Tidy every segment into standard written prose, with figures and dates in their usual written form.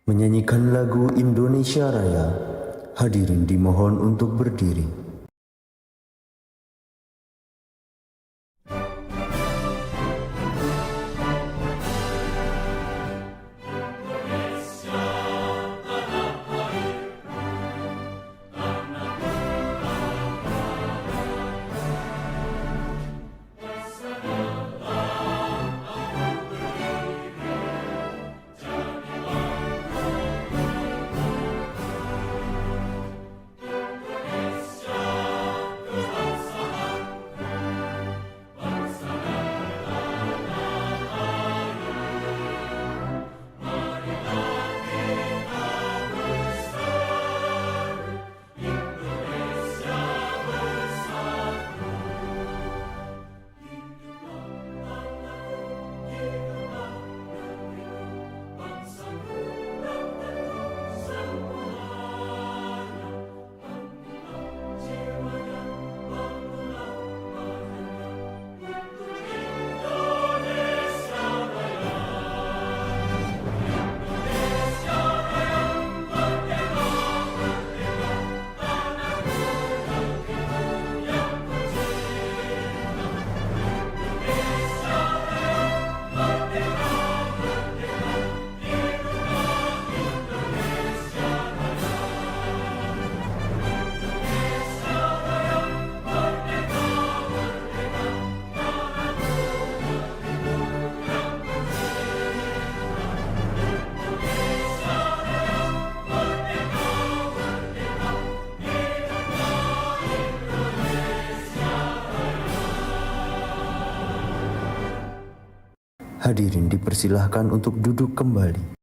Menyanyikan lagu Indonesia Raya, hadirin dimohon untuk berdiri. Hadirin dipersilahkan untuk duduk kembali.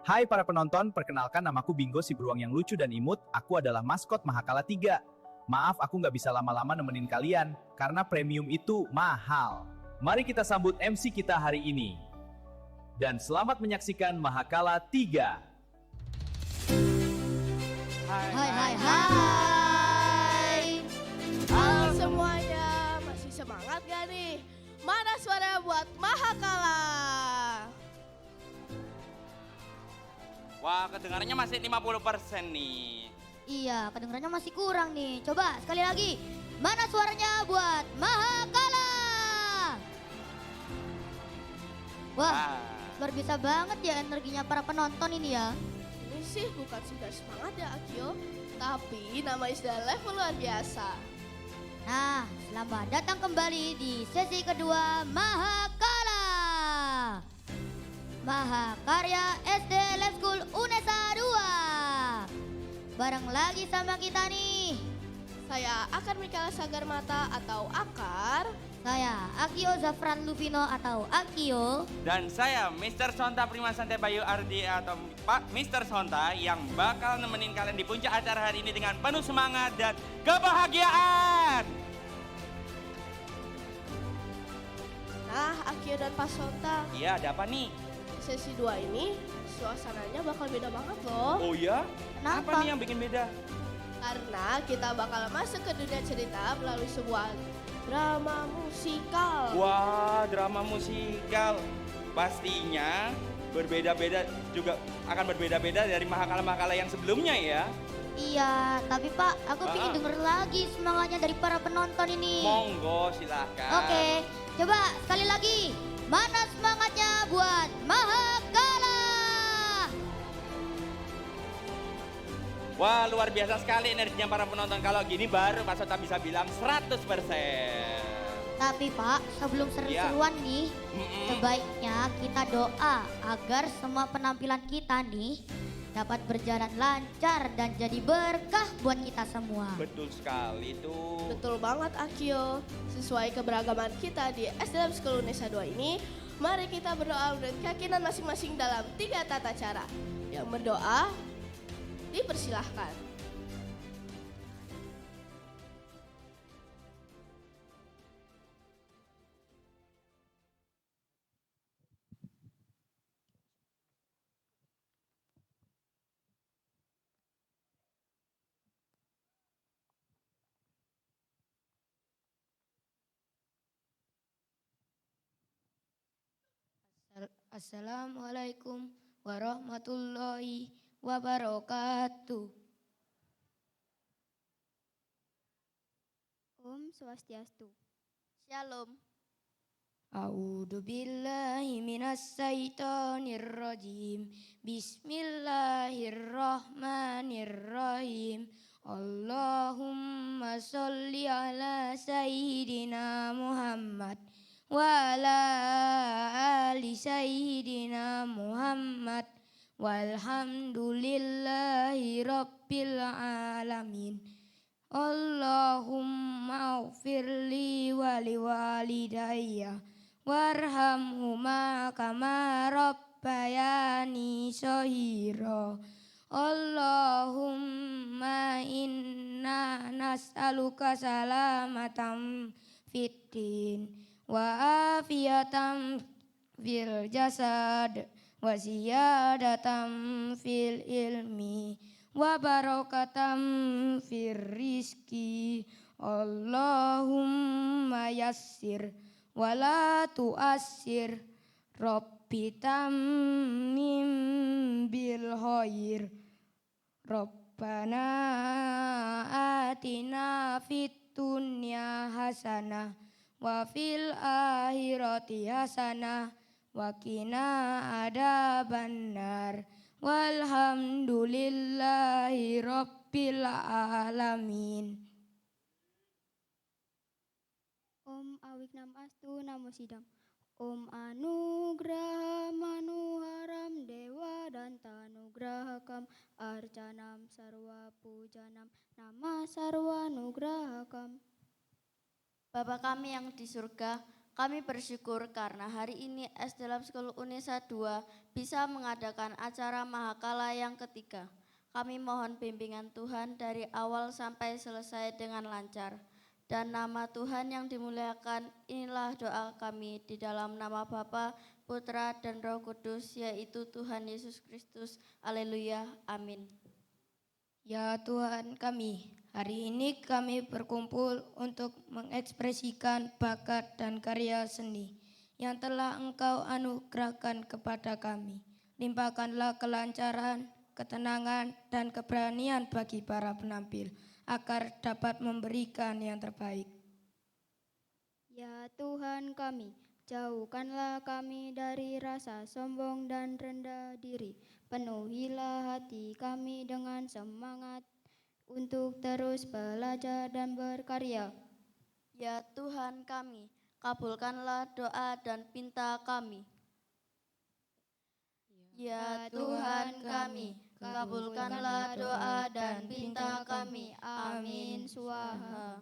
Hai para penonton, perkenalkan namaku Bingo si beruang yang lucu dan imut. Aku adalah maskot Mahakala 3. Maaf aku nggak bisa lama-lama nemenin kalian, karena premium itu mahal. Mari kita sambut MC kita hari ini. Dan selamat menyaksikan Mahakala 3. Hai. Halo semuanya, masih semangat gak nih? Mana suara buat Mahakala? Wah, kedengarannya masih 50% nih. Iya, kedengarannya masih kurang nih. Coba sekali lagi. Mana suaranya buat Mahakala? Wah, luar biasa banget ya energinya para penonton ini ya. Ini sih bukan sekedar semangat ya Akio, tapi nama istilah level luar biasa. Nah, selamat datang kembali di sesi kedua Mahakala. Mahakarya SD Lab School Unesa 2. Bareng lagi sama kita nih. Saya Akar Mikala Sagar Mata atau Akar. Saya Akio Zafran Luvino atau Akio. Dan saya Mr. Sonta Prima Santai Bayu Ardi atau Pak Mr. Sonta yang bakal nemenin kalian di puncak acara hari ini dengan penuh semangat dan kebahagiaan. Nah, Akio dan Pak Sonta, Iya, ada apa nih? sesi 2 ini suasananya bakal beda banget loh. Oh ya? Kenapa? Apa nih yang bikin beda? Karena kita bakal masuk ke dunia cerita melalui sebuah drama musikal. Wah, drama musikal. Pastinya berbeda-beda juga akan berbeda-beda dari Mahakala-Mahakala yang sebelumnya ya. Iya, tapi Pak, aku pengen denger lagi semangatnya dari para penonton ini. Monggo, silahkan. Oke, coba sekali lagi. Mana semangatnya buat Mahakala? Wah, luar biasa sekali energinya para penonton. Kalau gini baru Pak Sota bisa bilang 100%. Tapi Pak, sebelum seru-seruan nih, sebaiknya kita doa agar semua penampilan kita nih dapat berjalan lancar dan jadi berkah buat kita semua. Betul sekali tuh. Betul banget Akio. Sesuai keberagaman kita di SDM School Unesa 2 ini, mari kita berdoa dengan keyakinan masing-masing dalam 3 tata cara. Yang berdoa, dipersilahkan. Assalamualaikum warahmatullahi wabarakatuh. Om Swastiastu. Shalom. A'udzu billahi minas syaitonir rajim. Bismillahirrahmanirrahim. Allahumma sholli ala sayyidina Muhammad wa ala ali sayyidina Muhammad walhamdulillahi rabbil alamin. Allahumma ufirli wali walidayya warhamhuma kama rabbayani shaghira. Allahumma inna nas'aluka salamatan fid din wa afiyatan fil jasad wa ziyadatan fil ilmi wa barakatan fir rizki. Allahumma yassir wa la tu'assir Rabbi tammim bil khair. Rabbana atina fid dunya hasanah wa fil akhirati hasanah wa qina adzabannar. Walhamdulillahi rabbil alamin. Om Awiknam Astu Namo Sidam. Om Anugraha Manuharam Dewa dan Tanugrahakam Arcanam Sarwa Pujanam Nama Sarwa Nugrahakam. Bapa kami yang di surga, kami bersyukur karena hari ini SDM School Unesa 2 bisa mengadakan acara Mahakala yang ketiga. Kami mohon bimbingan Tuhan dari awal sampai selesai dengan lancar. Dan nama Tuhan yang dimuliakan, inilah doa kami di dalam nama Bapa, Putra, dan Roh Kudus, yaitu Tuhan Yesus Kristus. Haleluya, amin. Ya Tuhan kami, hari ini kami berkumpul untuk mengekspresikan bakat dan karya seni yang telah Engkau anugerahkan kepada kami. Limpahkanlah kelancaran, ketenangan, dan keberanian bagi para penampil, agar dapat memberikan yang terbaik. Ya Tuhan kami, jauhkanlah kami dari rasa sombong dan rendah diri. Penuhilah hati kami dengan semangat untuk terus belajar dan berkarya. Ya Tuhan kami, kabulkanlah doa dan pinta kami. Ya Tuhan kami, kabulkanlah doa dan pinta kami. Amin. Swaha.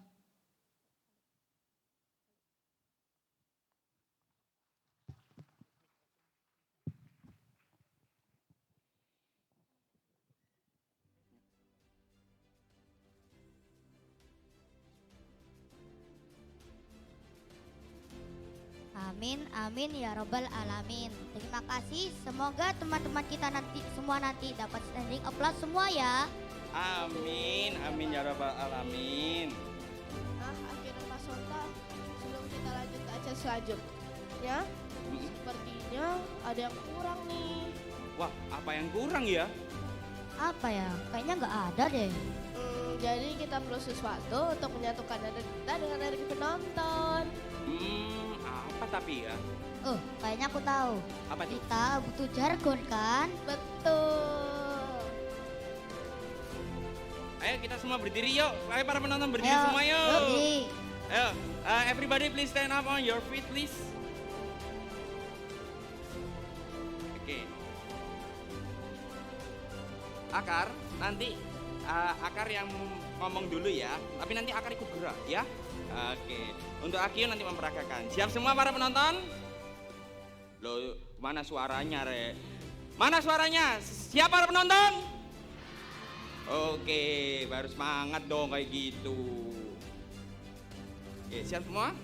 Amin, amin ya robbal alamin. Terima kasih, semoga teman-teman kita semua nanti dapat standing applause semua ya. Amin, amin ya rabbal alamin. Nah, akhirnya Mas Sonta, sebelum kita lanjut ke acara selanjutnya, sepertinya ada yang kurang nih. Wah, apa yang kurang ya? Apa ya? Kayaknya nggak ada deh. Jadi kita perlu sesuatu untuk menyatukan energi kita dengan energi penonton. Apa tapi ya? Oh, kayaknya aku tahu. Apa itu? Kita butuh jargon kan? Betul. Ayo kita semua berdiri yuk. Ayo para penonton berdiri Ayo, semua yuk. berdiri. Ayo, everybody please stand up on your feet please. Oke. Akar, nanti Akar yang ngomong dulu ya. Tapi nanti Akar ikut gerak ya. Oke. Untuk Akio nanti memperagakan. Siap semua para penonton? Loh, mana suaranya, Re? Mana suaranya? Siap para penonton? Oke, baru semangat dong kayak gitu. Oke, siap semua?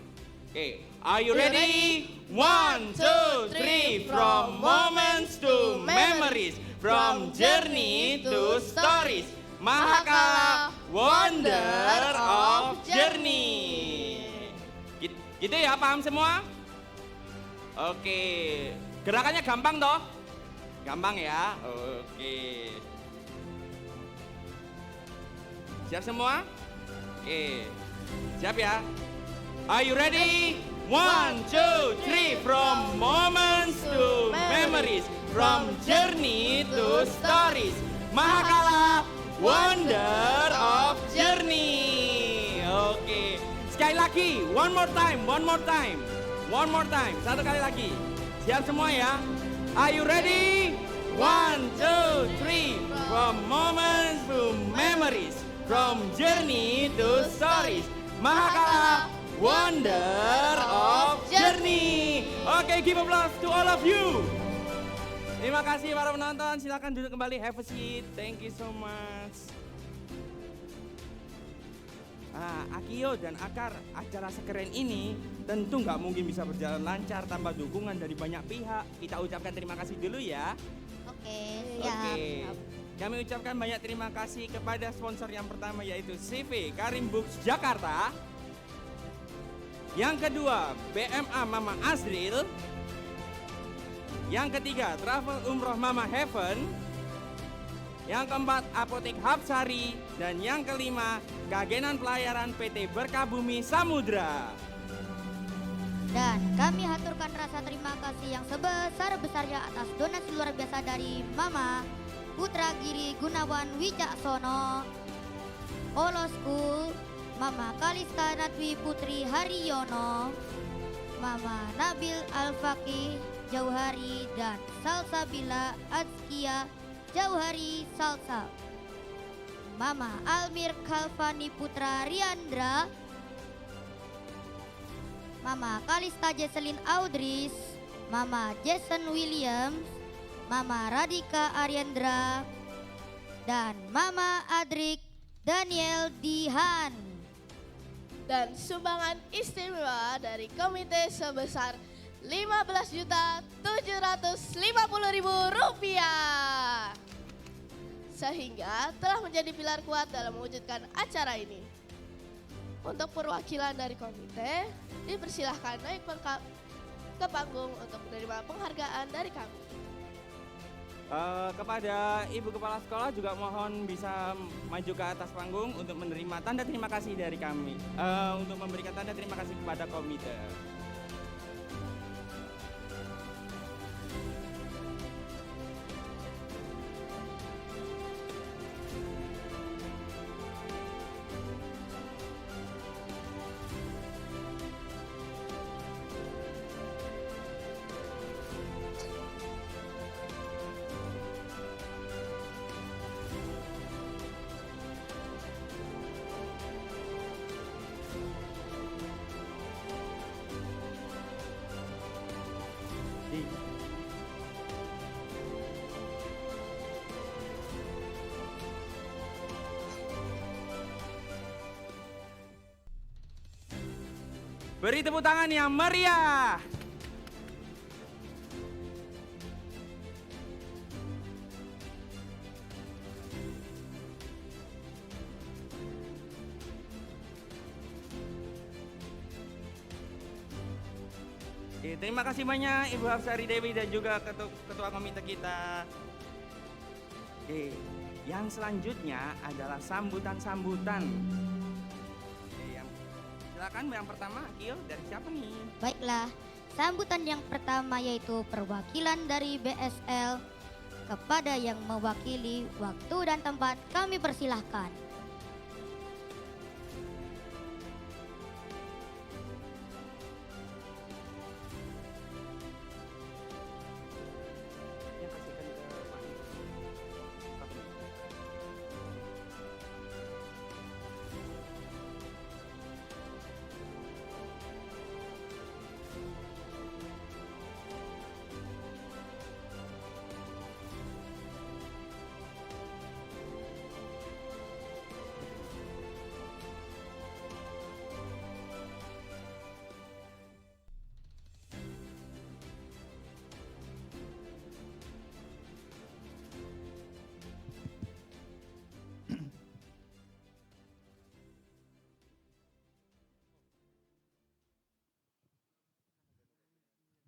Oke, are you ready? 1, 2, 3, from moments to memories, from journey to stories. Mahakala, wonder of journey. Gitu ya, paham semua? Oke, gerakannya gampang toh? Gampang ya? Oke. Siap semua? Oke. Siap ya? Are you ready? 1, 2, 3, from moments to memories, from journey to stories. Mahakala, wonder of journey. Oke. Sekali lagi, one more time. One more time, satu kali lagi. Siap semua ya? Are you ready? 1, 2, 3, from moments to memories, from journey to stories. Mahakala, wonder of journey. Oke, give applause to all of you. Terima kasih para penonton, silakan duduk kembali, have a seat. Thank you so much. Akio dan Akar, acara sekeren ini tentu nggak mungkin bisa berjalan lancar tanpa dukungan dari banyak pihak. Kita ucapkan terima kasih dulu ya. Oke, siap. Oke. Kami ucapkan banyak terima kasih kepada sponsor yang pertama yaitu CV Karim Books Jakarta. Yang kedua, BMA Mama Azril. Yang ketiga, Travel Umroh Mama Heaven. Yang keempat, Apotek Hapsari. Dan yang kelima, Kagenan Pelayaran PT Berkabumi Samudra. Dan kami haturkan rasa terima kasih yang sebesar-besarnya atas donasi luar biasa dari Mama Putra Giri Gunawan Wicaksono, Polo School, Mama Kalista Natwi Putri Haryono, Mama Nabil Al-Fakih Jauhari, dan Salsabila Azkia Jauhari Salsa, Mama Almir Kalvani Putra Riandra, Mama Kalista Jesselyn Audris, Mama Jason Williams, Mama Radika Ariandra, dan Mama Adrik Daniel Dihan. Dan sumbangan istimewa dari komite sebesar Rp15.750.000. Sehingga telah menjadi pilar kuat dalam mewujudkan acara ini. Untuk perwakilan dari komite, dipersilahkan naik ke panggung untuk menerima penghargaan dari kami. Kepada Ibu Kepala Sekolah juga mohon bisa maju ke atas panggung untuk menerima tanda terima kasih dari kami. Untuk memberikan tanda terima kasih kepada komite. Beri tepuk tangan yang meriah. Oke, terima kasih banyak Ibu Hafsari Dewi dan juga ketua komite kita. Oke, yang selanjutnya adalah sambutan-sambutan. Oke, silakan yang pertama, Kio, dari siapa nih? Baiklah, sambutan yang pertama yaitu perwakilan dari BSL. Kepada yang mewakili waktu dan tempat kami persilahkan. Yang kasihkan ke Pak.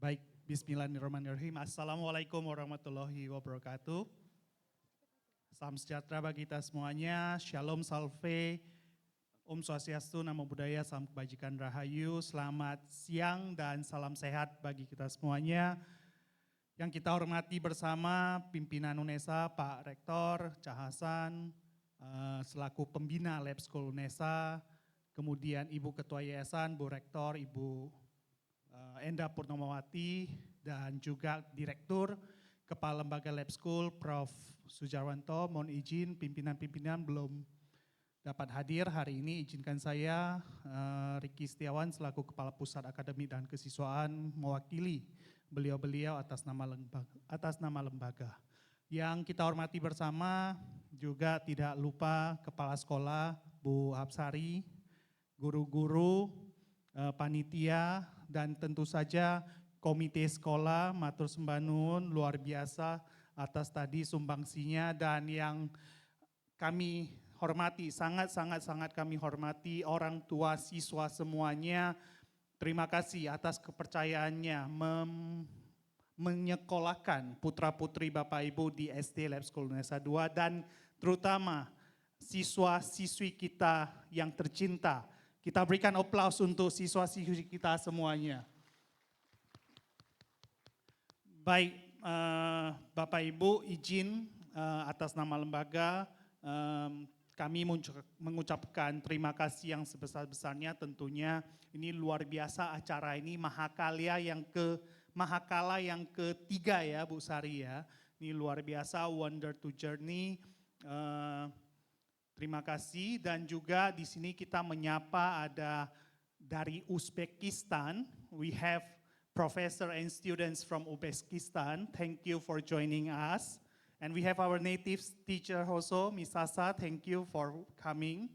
Baik, bismillahirrahmanirrahim. Assalamualaikum warahmatullahi wabarakatuh. Salam sejahtera bagi kita semuanya. Shalom, salve, Om Swastiastu, Namo Buddhaya, salam kebajikan rahayu. Selamat siang dan salam sehat bagi kita semuanya. Yang kita hormati bersama pimpinan UNESA, Pak Rektor, Cah Hasan, selaku pembina Lab School UNESA, kemudian Ibu Ketua Yayasan, Bu Rektor, Ibu Enda Purnamawati, dan juga Direktur Kepala Lembaga Lab School, Prof. Sujarwanto. Mohon izin pimpinan-pimpinan belum dapat hadir hari ini. Izinkan saya, Riki Setiawan, selaku Kepala Pusat Akademik dan Kesiswaan, mewakili beliau-beliau atas nama lembaga. Yang kita hormati bersama juga tidak lupa Kepala Sekolah, Bu Hapsari, guru-guru, panitia, dan tentu saja komite sekolah. Matur sembah nuwun luar biasa atas tadi sumbangsinya, dan yang kami hormati, sangat kami hormati orang tua siswa semuanya. Terima kasih atas kepercayaannya menyekolahkan putra-putri Bapak Ibu di SD Lab School Unesa 2, dan terutama siswa-siswi kita yang tercinta. Kita berikan aplaus untuk siswa-siswi kita semuanya. Baik, Bapak Ibu, izin atas nama lembaga kami mengucapkan terima kasih yang sebesar-besarnya. Tentunya ini luar biasa acara ini, Mahakala yang ketiga ya Bu Sari ya. Ini luar biasa, Wonder to Journey. Terima kasih, dan juga di sini kita menyapa ada dari Uzbekistan. We have professor and students from Uzbekistan. Thank you for joining us. And we have our native teacher also, Miss Sasa. Thank you for coming.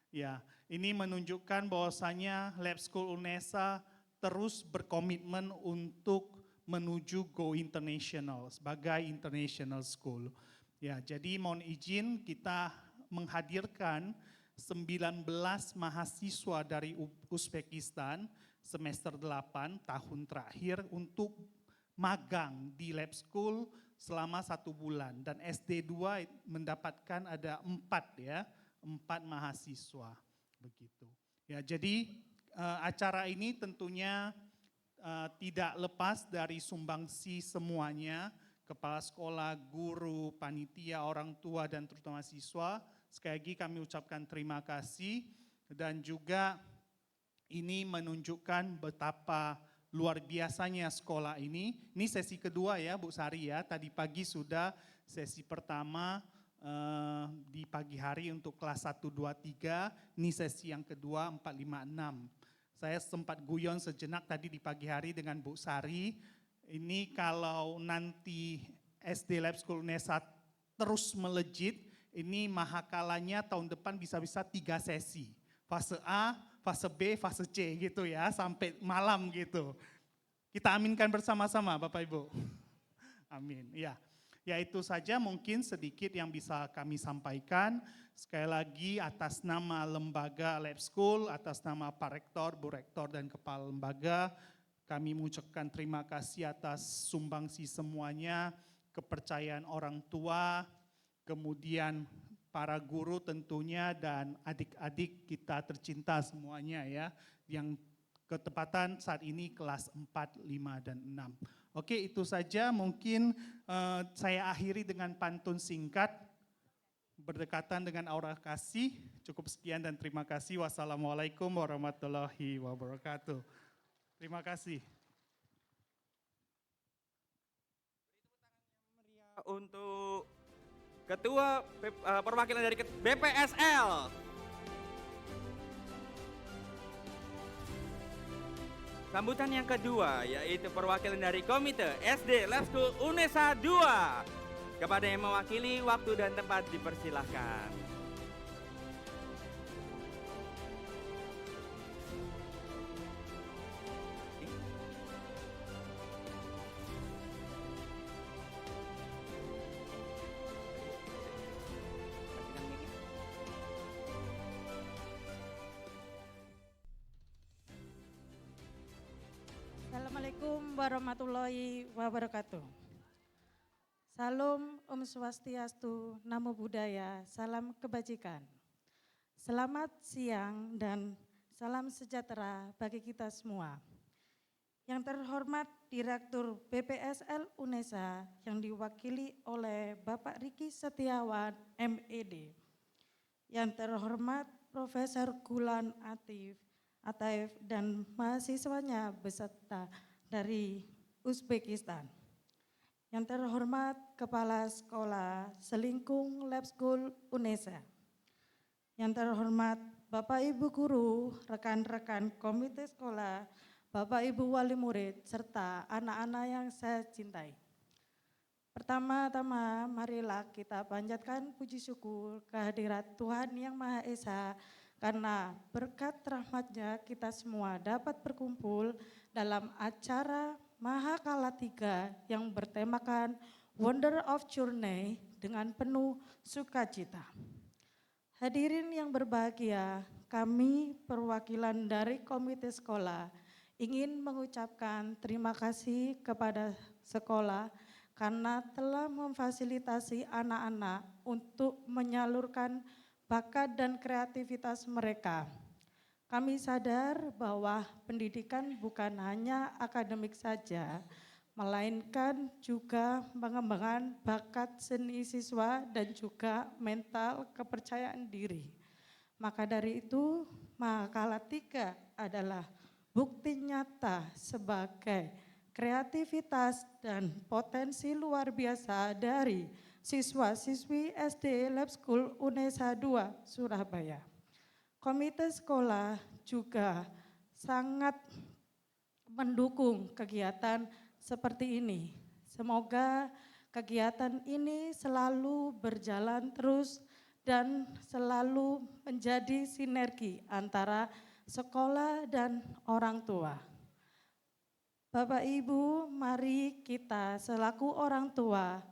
Ya, ini menunjukkan bahwasanya Lab School UNESA terus berkomitmen untuk menuju Go International sebagai international school. Ya, jadi mohon izin kita menghadirkan 19 mahasiswa dari Uzbekistan semester 8 tahun terakhir untuk magang di Lab School selama 1 bulan, dan SD2 mendapatkan ada 4 mahasiswa begitu. Ya, jadi acara ini tentunya tidak lepas dari sumbangsi semuanya, kepala sekolah, guru, panitia, orang tua, dan terutama siswa. Sekali lagi kami ucapkan terima kasih, dan juga ini menunjukkan betapa luar biasanya sekolah ini. Ini sesi kedua ya Bu Sari ya, tadi pagi sudah sesi pertama di pagi hari untuk kelas 1, 2, 3, ini sesi yang kedua 4, 5, 6. Saya sempat guyon sejenak tadi di pagi hari dengan Bu Sari, ini kalau nanti SD Lab School UNESA terus melejit, ini mahakalanya tahun depan bisa-bisa 3 sesi. Fase A, fase B, fase C gitu ya, sampai malam gitu. Kita aminkan bersama-sama Bapak Ibu. Amin. Ya itu saja mungkin sedikit yang bisa kami sampaikan. Sekali lagi atas nama lembaga Lab School, atas nama Pak Rektor, Bu Rektor, dan Kepala Lembaga, kami mengucapkan terima kasih atas sumbangsi semuanya, kepercayaan orang tua, kemudian para guru tentunya dan adik-adik kita tercinta semuanya ya, yang ketepatan saat ini kelas 4, 5, dan 6. Oke, itu saja mungkin saya akhiri dengan pantun singkat berdekatan dengan aura kasih. Cukup sekian dan terima kasih. Wassalamualaikum warahmatullahi wabarakatuh. Terima kasih. Untuk Ketua perwakilan dari BPSL. Sambutan yang kedua yaitu perwakilan dari Komite SD Lab School Unesa 2. Kepada yang mewakili, waktu dan tempat dipersilahkan. Assalamualaikum warahmatullahi wabarakatuh. Salam Om Swastiastu, Namo Buddhaya, salam kebajikan. Selamat siang dan salam sejahtera bagi kita semua. Yang terhormat Direktur BPSL Unesa yang diwakili oleh Bapak Riki Setiawan, MED. Yang terhormat Profesor Gulan Ataif dan mahasiswanya beserta dari Uzbekistan. Yang terhormat Kepala Sekolah Selingkung Lab School Unesa. Yang terhormat Bapak Ibu Guru, rekan-rekan komite sekolah, Bapak Ibu Wali Murid, serta anak-anak yang saya cintai. Pertama-tama marilah kita panjatkan puji syukur kehadirat Tuhan Yang Maha Esa, karena berkat rahmatnya kita semua dapat berkumpul dalam acara Mahakala 3 yang bertemakan Wonder of Journey dengan penuh sukacita. Hadirin yang berbahagia, kami perwakilan dari komite sekolah ingin mengucapkan terima kasih kepada sekolah karena telah memfasilitasi anak-anak untuk menyalurkan bakat dan kreativitas mereka. Kami sadar bahwa pendidikan bukan hanya akademik saja, melainkan juga mengembangkan bakat seni siswa dan juga mental kepercayaan diri. Maka dari itu, Mahakala 3 adalah bukti nyata sebagai kreativitas dan potensi luar biasa dari siswa-siswi SD Lab School Unesa 2 Surabaya. Komite sekolah juga sangat mendukung kegiatan seperti ini. Semoga kegiatan ini selalu berjalan terus dan selalu menjadi sinergi antara sekolah dan orang tua. Bapak Ibu, mari kita selaku orang tua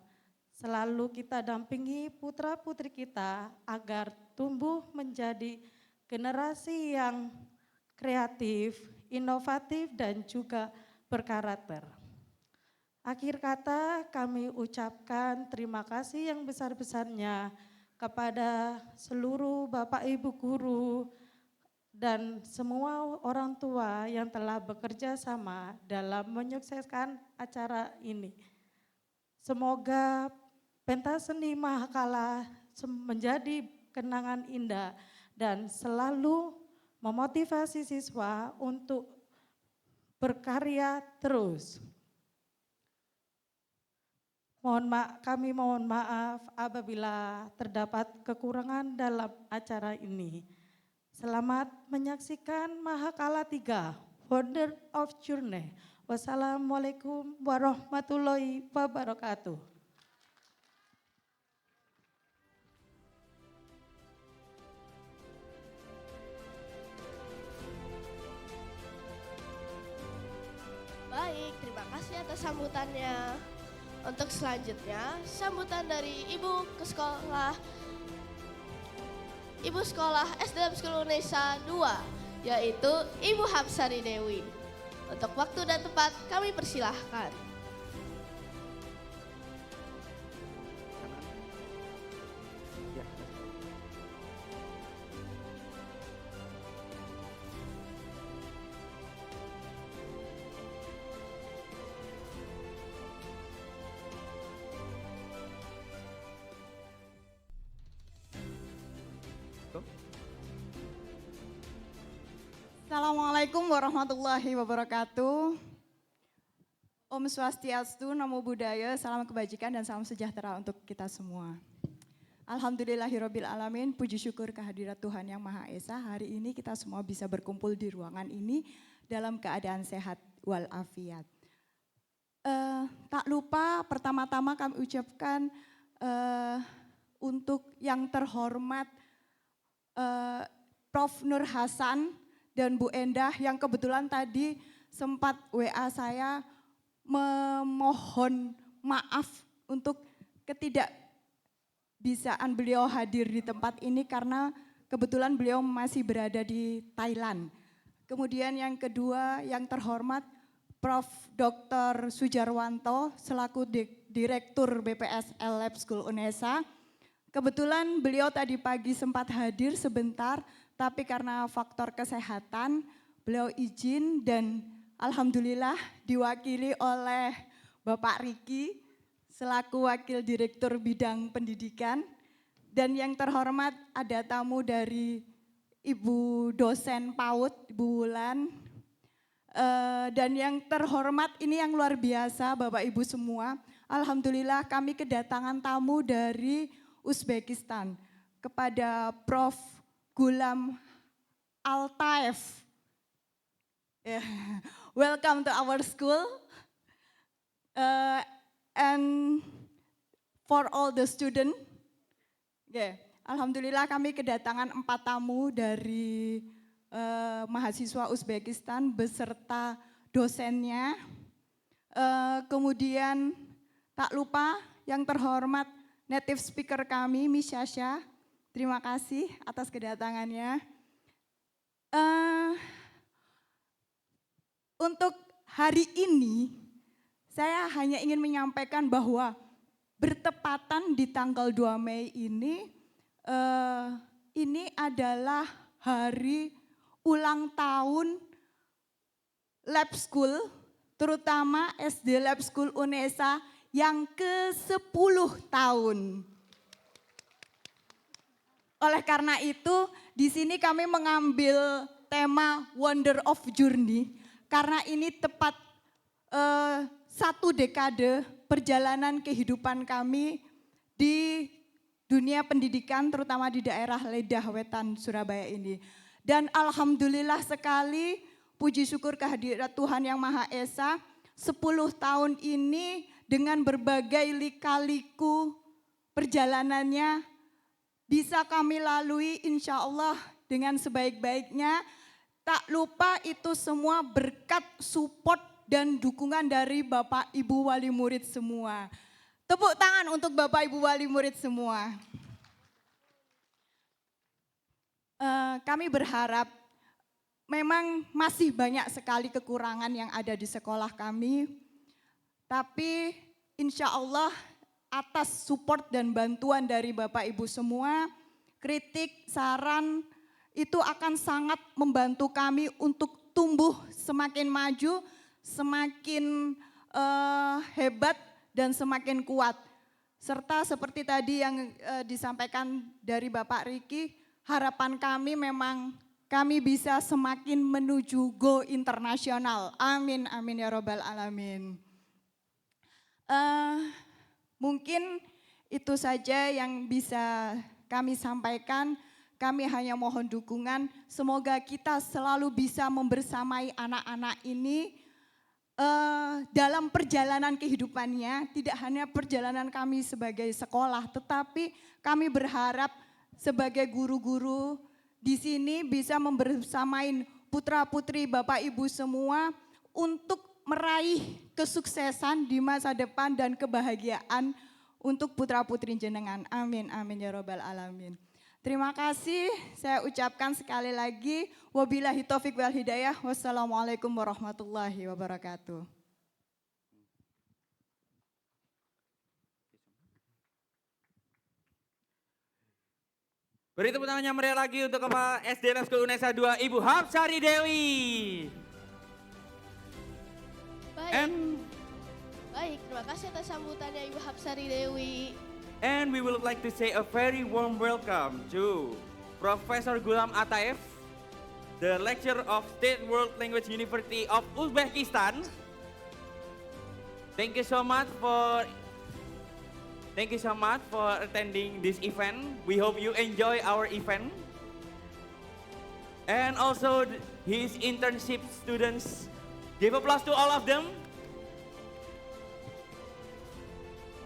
selalu kita dampingi putra-putri kita agar tumbuh menjadi generasi yang kreatif, inovatif, dan juga berkarakter. Akhir kata kami ucapkan terima kasih yang besar-besarnya kepada seluruh Bapak Ibu guru dan semua orang tua yang telah bekerja sama dalam menyukseskan acara ini. Semoga pentas seni Mahakala menjadi kenangan indah dan selalu memotivasi siswa untuk berkarya terus. Kami mohon maaf apabila terdapat kekurangan dalam acara ini. Selamat menyaksikan Mahakala 3, Wonder of Journey. Wassalamualaikum warahmatullahi wabarakatuh. Baik, terima kasih atas sambutannya. Untuk selanjutnya, sambutan dari Ibu Sekolah SD Lab School Unesa 2, yaitu Ibu Hapsari Dewi. Untuk waktu dan tempat kami persilahkan. Assalamualaikum warahmatullahi wabarakatuh. Om Swastiastu, Namo Buddhaya, salam kebajikan dan salam sejahtera untuk kita semua. Alhamdulillahirabbil alamin, puji syukur kehadirat Tuhan Yang Maha Esa. Hari ini kita semua bisa berkumpul di ruangan ini dalam keadaan sehat walafiat. Tak lupa pertama-tama kami ucapkan untuk yang terhormat Prof. Nur Hasan dan Bu Endah yang kebetulan tadi sempat WA saya memohon maaf untuk ketidakbisaan beliau hadir di tempat ini karena kebetulan beliau masih berada di Thailand. Kemudian yang kedua yang terhormat Prof. Dr. Sujarwanto selaku Direktur BPSL Lab School UNESA. Kebetulan beliau tadi pagi sempat hadir sebentar, tapi karena faktor kesehatan beliau izin dan alhamdulillah diwakili oleh Bapak Riki selaku Wakil Direktur Bidang Pendidikan. Dan yang terhormat ada tamu dari Ibu dosen PAUD, Ibu Wulan. Dan yang terhormat ini yang luar biasa Bapak Ibu semua. Alhamdulillah kami kedatangan tamu dari Uzbekistan kepada Prof. Gulam Altaev. Welcome to our school. And for all the student. Alhamdulillah kami kedatangan 4 tamu dari mahasiswa Uzbekistan beserta dosennya. Kemudian tak lupa yang terhormat native speaker kami, Miss Shasha. Terima kasih atas kedatangannya. Untuk hari ini, saya hanya ingin menyampaikan bahwa bertepatan di tanggal 2 Mei ini adalah hari ulang tahun Lab School, terutama SD Lab School UNESA yang ke-10 tahun. Oleh karena itu, di sini kami mengambil tema Wonder of Journey karena ini tepat 1 dekade perjalanan kehidupan kami di dunia pendidikan, terutama di daerah Ledah Wetan, Surabaya ini. Dan alhamdulillah sekali, puji syukur kehadirat Tuhan Yang Maha Esa, 10 tahun ini dengan berbagai lika-liku perjalanannya bisa kami lalui insya Allah dengan sebaik-baiknya. Tak lupa itu semua berkat support dan dukungan dari Bapak Ibu Wali Murid semua. Tepuk tangan untuk Bapak Ibu Wali Murid semua. Kami berharap memang masih banyak sekali kekurangan yang ada di sekolah kami. Tapi insya Allah atas support dan bantuan dari Bapak Ibu semua, kritik, saran itu akan sangat membantu kami untuk tumbuh semakin maju, semakin hebat dan semakin kuat. Serta seperti tadi yang disampaikan dari Bapak Riki, harapan kami memang kami bisa semakin menuju go internasional. Amin, amin ya robbal alamin. Mungkin itu saja yang bisa kami sampaikan. Kami hanya mohon dukungan. Semoga kita selalu bisa membersamai anak-anak ini dalam perjalanan kehidupannya. Tidak hanya perjalanan kami sebagai sekolah, tetapi kami berharap sebagai guru-guru di sini bisa membersamai putra-putri Bapak Ibu semua untuk meraih kesuksesan di masa depan dan kebahagiaan untuk putra-putri jenengan. Amin, amin ya robbal alamin. Terima kasih, saya ucapkan sekali lagi, wabillahi taufiq wal hidayah, wassalamualaikum warahmatullahi wabarakatuh. Beri tepuk tangan yang meriah lagi untuk Kepala SD Sekolah Unesa 2, Ibu Hapsari Dewi. Baik, terima kasih atas sambutannya Ibu Hapsari Dewi. And we would like to say a very warm welcome to Professor Gulam Ataev, the lecturer of State World Language University of Uzbekistan. Thank you so much for attending this event. We hope you enjoy our event. And also his internship students. Give applause to all of them.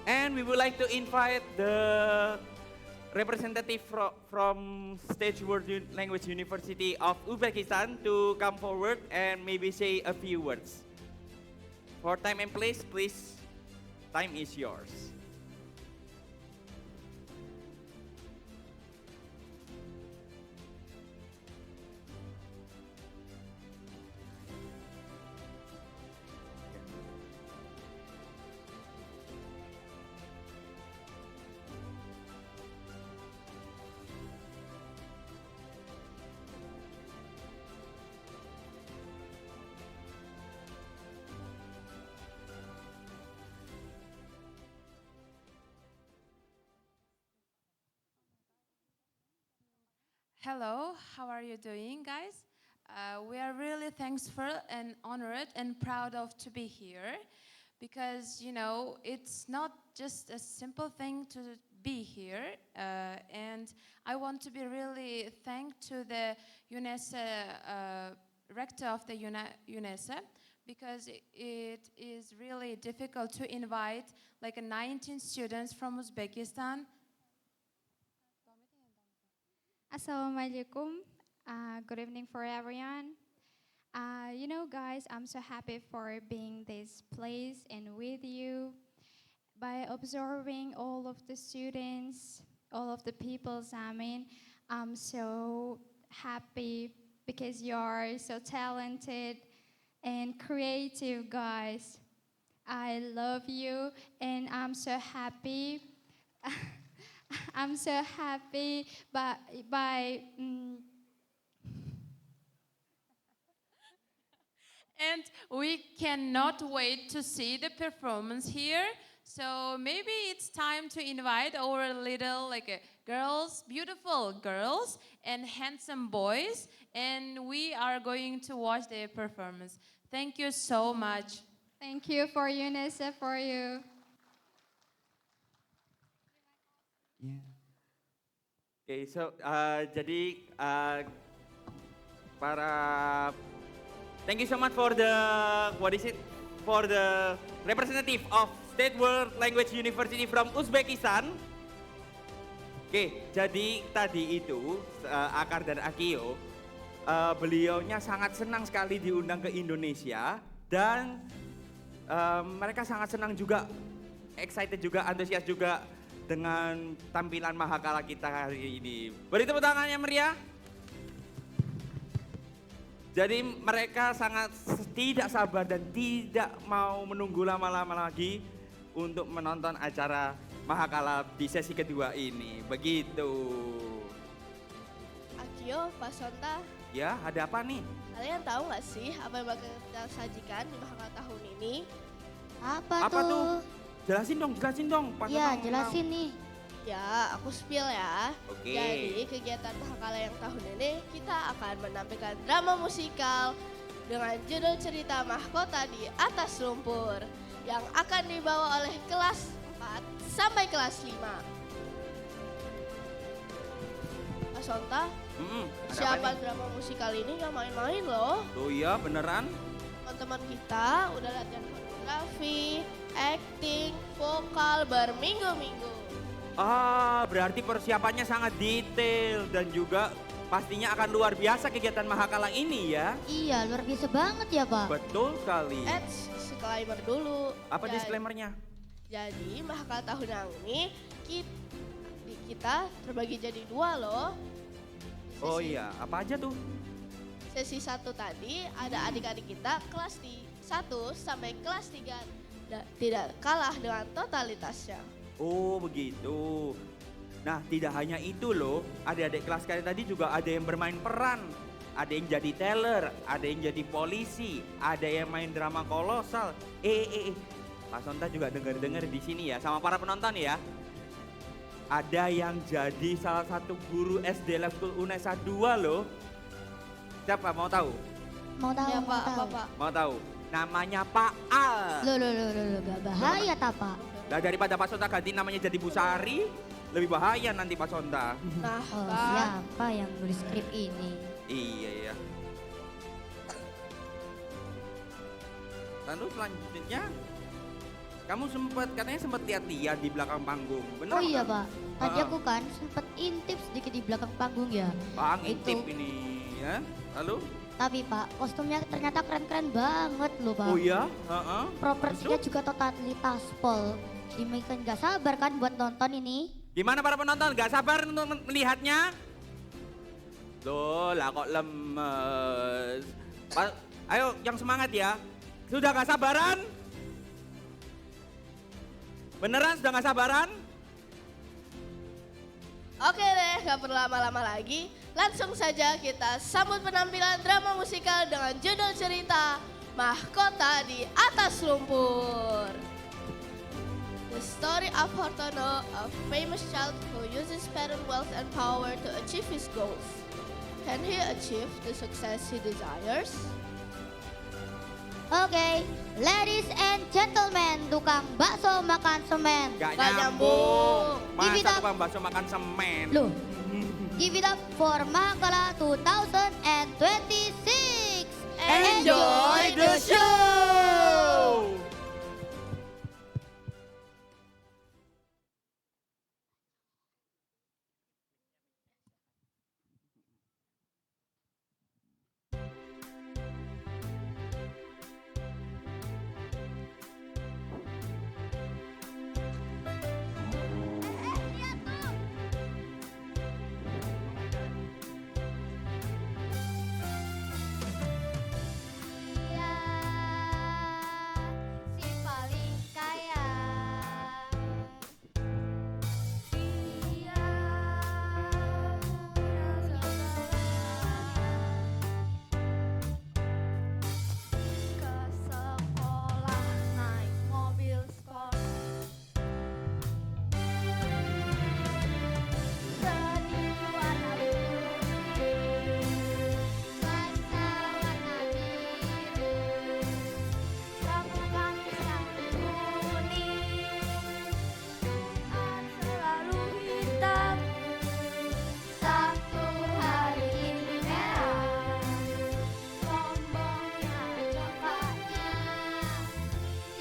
And we would like to invite the representative from State World Language University of Uzbekistan to come forward and maybe say a few words. For time and place, please, time is yours. Hello, how are you doing, guys? We are really thankful and honored and proud of to be here because, you know, it's not just a simple thing to be here. And I want to be really thanked to the UNESA, rector of the UNESA, because it is really difficult to invite like 19 students from Uzbekistan. Assalamualaikum. Good evening for everyone. You know, guys, I'm so happy for being this place and with you. By observing all of the students, all of the people, I'm so happy because you're so talented and creative, guys. I love you and I'm so happy. I'm so happy And we cannot wait to see the performance here. So maybe it's time to invite our little girls, beautiful girls and handsome boys. And we are going to watch their performance. Thank you so much. Thank you for UNESA, for you. Okay, so jadi thank you so much for the representative of State World Language University from Uzbekistan. Oke, jadi tadi itu Akar dan Akio, beliaunya sangat senang sekali diundang ke Indonesia dan mereka sangat senang juga, excited juga, antusias juga dengan tampilan Mahakala kita hari ini. Beri tepuk tangan yang meriah. Jadi mereka sangat tidak sabar dan tidak mau menunggu lama-lama lagi untuk menonton acara Mahakala di sesi kedua ini. Begitu. Akio, Pak Sonta. Ya, ada apa nih? Kalian tahu nggak sih apa yang bakal kita sajikan di Mahakala tahun ini? Apa tuh? Jelasin dong. Iya, jelasin nih. Ya, aku spill ya. Oke. Jadi kegiatan Mahakala yang tahun ini kita akan menampilkan drama musikal dengan judul cerita Mahkota di Atas Lumpur yang akan dibawa oleh kelas 4 sampai kelas 5. Mas Sonta, siapa drama musikal ini nggak main-main loh. Oh iya, beneran? Teman-teman kita udah latihan koreografi, acting, vokal berminggu-minggu. Berarti persiapannya sangat detail dan juga pastinya akan luar biasa kegiatan Mahakala ini ya. Iya, luar biasa banget ya, Pak. Betul sekali. Disclaimer dulu. Apa disclaimernya? Jadi Mahakala tahun ini kita kita terbagi jadi 2 loh. Oh iya, apa aja tuh? Sesi 1 tadi ada adik-adik kita kelas 1 sampai kelas 3 tidak kalah dengan totalitasnya. Oh begitu. Nah tidak hanya itu loh, adik-adik kelas kalian tadi juga ada yang bermain peran. Ada yang jadi teller, ada yang jadi polisi, ada yang main drama kolosal. Pak Sonta juga dengar-dengar di sini ya sama para penonton ya. Ada yang jadi salah satu guru SD Lab School Unesa 2 loh. Siapa mau tahu? Mau tahu, Ya mau Pak, tahu. apa Pak? Mau tahu? Namanya Pak Al. Loh, gak bahaya tak Pak? Nah, daripada Pak Sonta ganti namanya jadi Bu Sari, lebih bahaya nanti Pak Sonta. Nah, Oh, Pak. siapa yang nulis skrip ini? Iya ya. Lalu selanjutnya, kamu katanya sempat lihat-lihat di belakang panggung, benar? Oh iya Pak, tadi Ah. aku kan sempet intip sedikit di belakang panggung ya. Bang, Itu. intip ini ya. Lalu? Tapi Pak, kostumnya ternyata keren-keren banget loh Pak. Oh iya? Heeh. Propertinya juga totalitas pol. Jadi makin gak sabar kan buat nonton ini. Gimana para penonton? Gak sabar untuk melihatnya? Loh, lah kok lemes. Ayo, yang semangat ya. Sudah gak sabaran? Beneran sudah gak sabaran? Oke deh, gak perlu lama-lama lagi. Langsung saja kita sambut penampilan drama musikal dengan judul cerita Mahkota di Atas Lumpur. The story of Hartono, a famous child who uses parent wealth and power to achieve his goals. Can he achieve the success he desires? Oke, ladies and gentlemen, tukang bakso makan semen. Gak Gak nyambung. Give it Masa up. tukang bakso makan semen? Loh, give it up for Mahakala 2026. Enjoy the show! Si paling kaya. Dia ke sekolah naik mobil sport. Seni warna biru, masa warna biru. Lakukan yang kuning, selalu hitam. Satu hari ini merah, sombongnya coklatnya.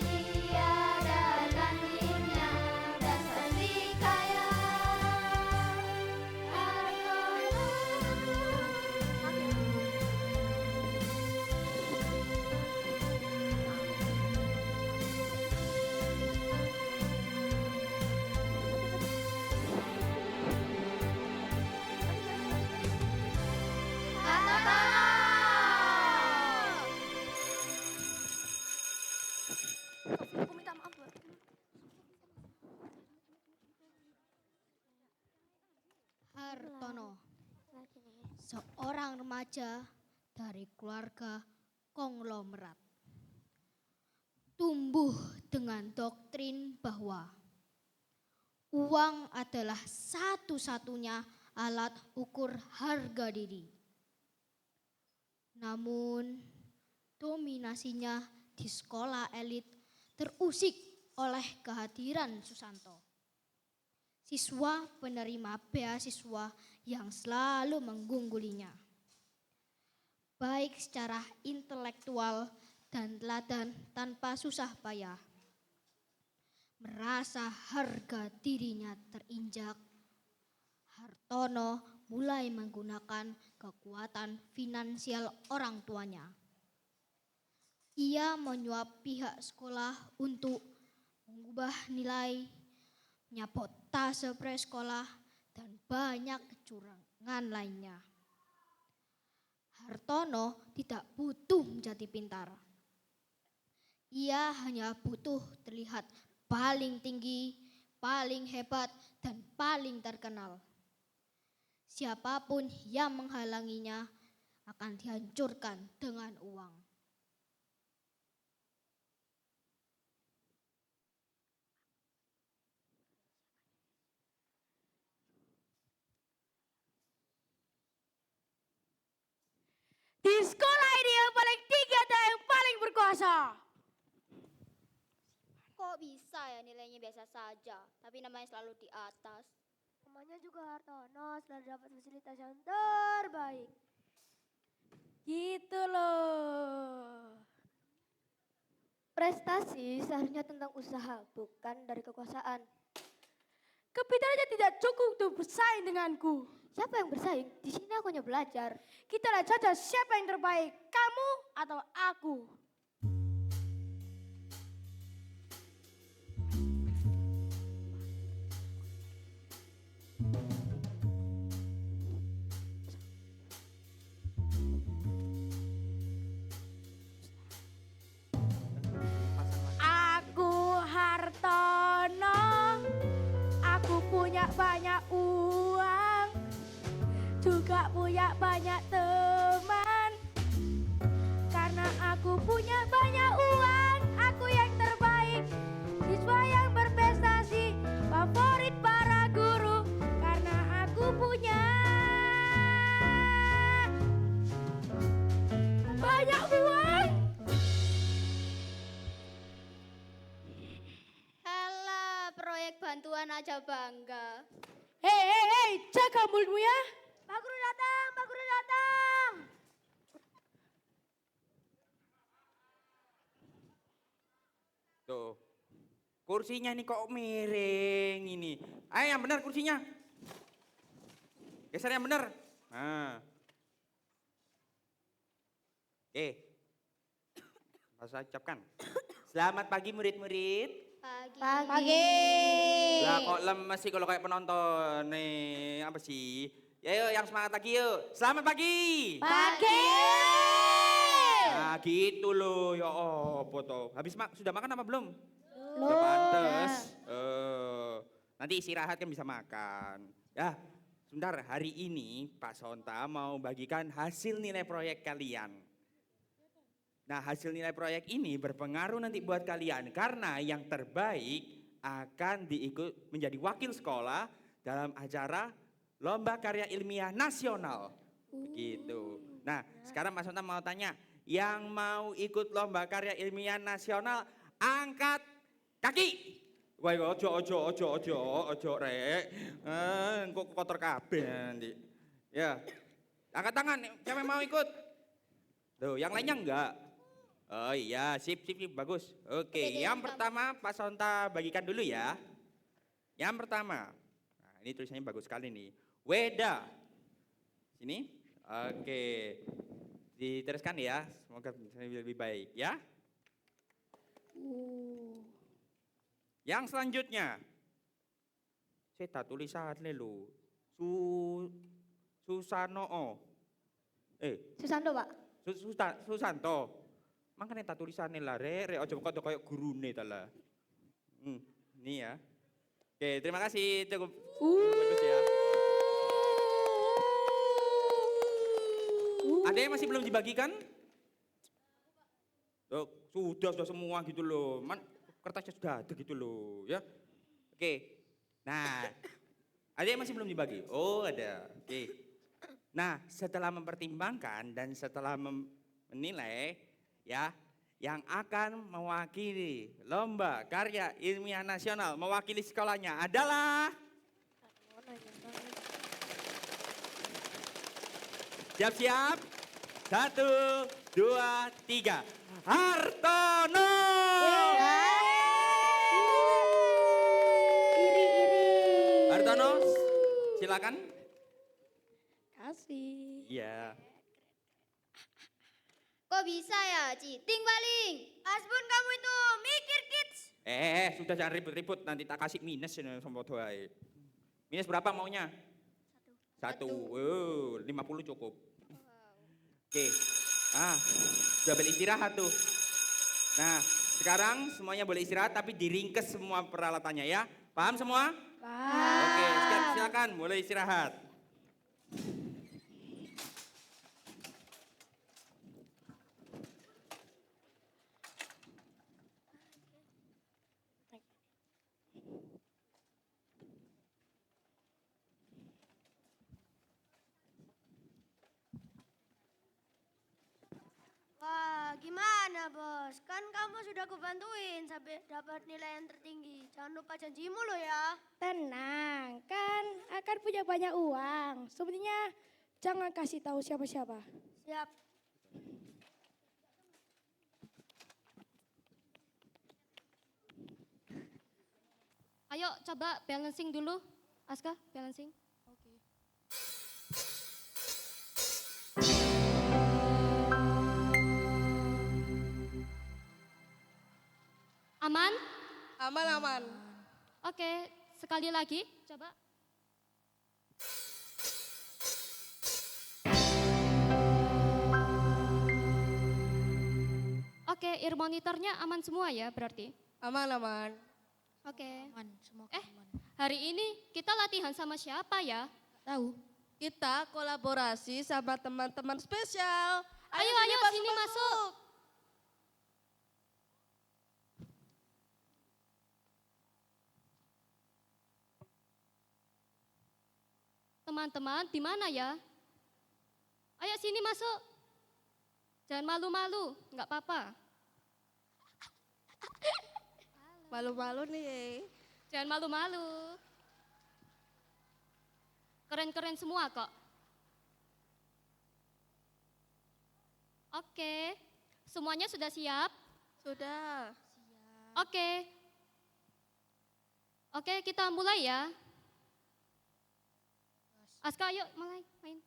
Tiada tandingnya, dasar si kaya. Aku minta maaf buat Hartono, seorang remaja dari keluarga konglomerat, tumbuh dengan doktrin bahwa uang adalah satu-satunya alat ukur harga diri. Namun, dominasinya di sekolah elit terusik oleh kehadiran Susanto, siswa penerima beasiswa yang selalu menggunggulinya, baik secara intelektual dan teladan tanpa susah payah. Merasa harga dirinya terinjak, Hartono mulai menggunakan kekuatan finansial orang tuanya. Ia menyuap pihak sekolah untuk mengubah nilai, menyabotase presekolah, banyak kecurangan lainnya. Hartono tidak butuh menjadi pintar. Ia hanya butuh terlihat paling tinggi, paling hebat, dan paling terkenal. Siapapun yang menghalanginya akan dihancurkan dengan uang. Di sekolah ini yang paling tinggi adalah yang paling berkuasa. Kok bisa ya nilainya biasa saja, tapi namanya selalu di atas. Namanya juga Hartono, selalu dapat fasilitas yang terbaik. Gitu loh. Prestasi seharusnya tentang usaha, bukan dari kekuasaan. Kepintarannya tidak cukup untuk bersaing denganku. Siapa yang bersaing? Di sini aku hanya belajar. Kita lihat saja siapa yang terbaik, kamu atau aku. Aku Hartono, aku punya banyak uang, juga punya banyak teman. Karena aku punya banyak uang, aku yang terbaik, siswa yang berprestasi, favorit para guru. Karena aku punya banyak uang. Alah, proyek bantuan aja bangga. Hei, jaga mulutmu ya. Pak Guru datang, Pak Guru datang. Tuh, kursinya ini kok miring ini. Ayo yang benar kursinya. Geser yang benar. Nah. Saya ucapkan. Selamat pagi murid-murid. Pagi. Lah kok lemes sih kalau kayak penonton. Nih, apa sih? Ya yuk yang semangat lagi yuk. Selamat pagi. Pagi. Nah gitu loh, ya apa toh. Habis sudah makan apa belum? Udah pantes. Nanti istirahat kan bisa makan. Ya, sebentar hari ini Pak Sonta mau bagikan hasil nilai proyek kalian. Nah hasil nilai proyek ini berpengaruh nanti buat kalian. Karena yang terbaik akan diikut menjadi wakil sekolah dalam acara Lomba Karya Ilmiah Nasional. Begitu. Nah sekarang Pak Sonta mau tanya. Yang mau ikut Lomba Karya Ilmiah Nasional angkat kaki. Wah, ojo rek. Kok kotor kabeh nanti. Ya. Angkat tangan, siapa yang mau ikut? Tuh, yang lainnya enggak. Oh iya, sip, bagus. Oke, yang pertama Pak Sonta bagikan dulu ya. Yang pertama. Nah, ini tulisannya bagus sekali nih. Weda. Sini. Oke. Diteruskan ya, semoga lebih baik ya. Yang selanjutnya, saya tak tulisannya lo, Susanoo. Susanto, Pak. Susanto. Makanya tak tulisannya lah, re ojo kok kayak gurune ta lah. Ini ya. Oke, terima kasih cukup bagus ya. Ada yang masih belum dibagikan? Oh, sudah semua gitu loh. Kertasnya sudah ada gitu loh ya. Oke. Nah, ada yang masih belum dibagi? Oh ada. Oke. Nah setelah mempertimbangkan dan setelah menilai ya. Yang akan mewakili Lomba Karya Ilmiah Nasional, mewakili sekolahnya adalah siap-siap. 1, 2, 3. Hartono. Hartono, silakan. Kasih. Iya. Kok bisa ya, Citing paling? Asbun kamu itu mikir kids. Sudah jangan ribut-ribut, nanti tak kasih minus ini sama doai. Minus berapa maunya? 1. 50 cukup. Oke. Sudah boleh istirahat tuh. Nah, sekarang semuanya boleh istirahat tapi diringkes semua peralatannya ya. Paham semua? Paham. Oke, silakan boleh istirahat. Wah, gimana bos? Kan kamu sudah kubantuin sampai dapat nilai yang tertinggi. Jangan lupa janjimu lo ya. Tenang, kan akan punya banyak uang. Sebenarnya jangan kasih tahu siapa-siapa. Siap. Ayo coba balancing dulu. Aska, balancing. Aman? Aman. Oke, sekali lagi coba. Oke, ear monitornya aman semua ya berarti? Aman. Oke. Hari ini kita latihan sama siapa ya? Tahu. Kita kolaborasi sama teman-teman spesial. Ayo, sini masuk. Teman-teman, di mana ya? Ayo sini masuk. Jangan malu-malu, nggak apa-apa. Malu-malu nih. Jangan malu-malu. Keren-keren semua kok. Oke, semuanya sudah siap? Sudah. Oke. Oke, kita mulai ya. Aska, ayo mulai main.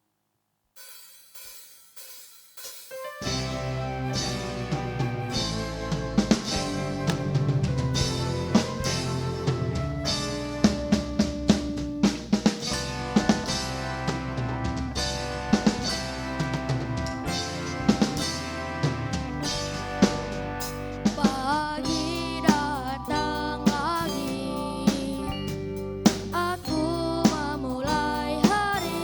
Pagi datang lagi, aku memulai hari.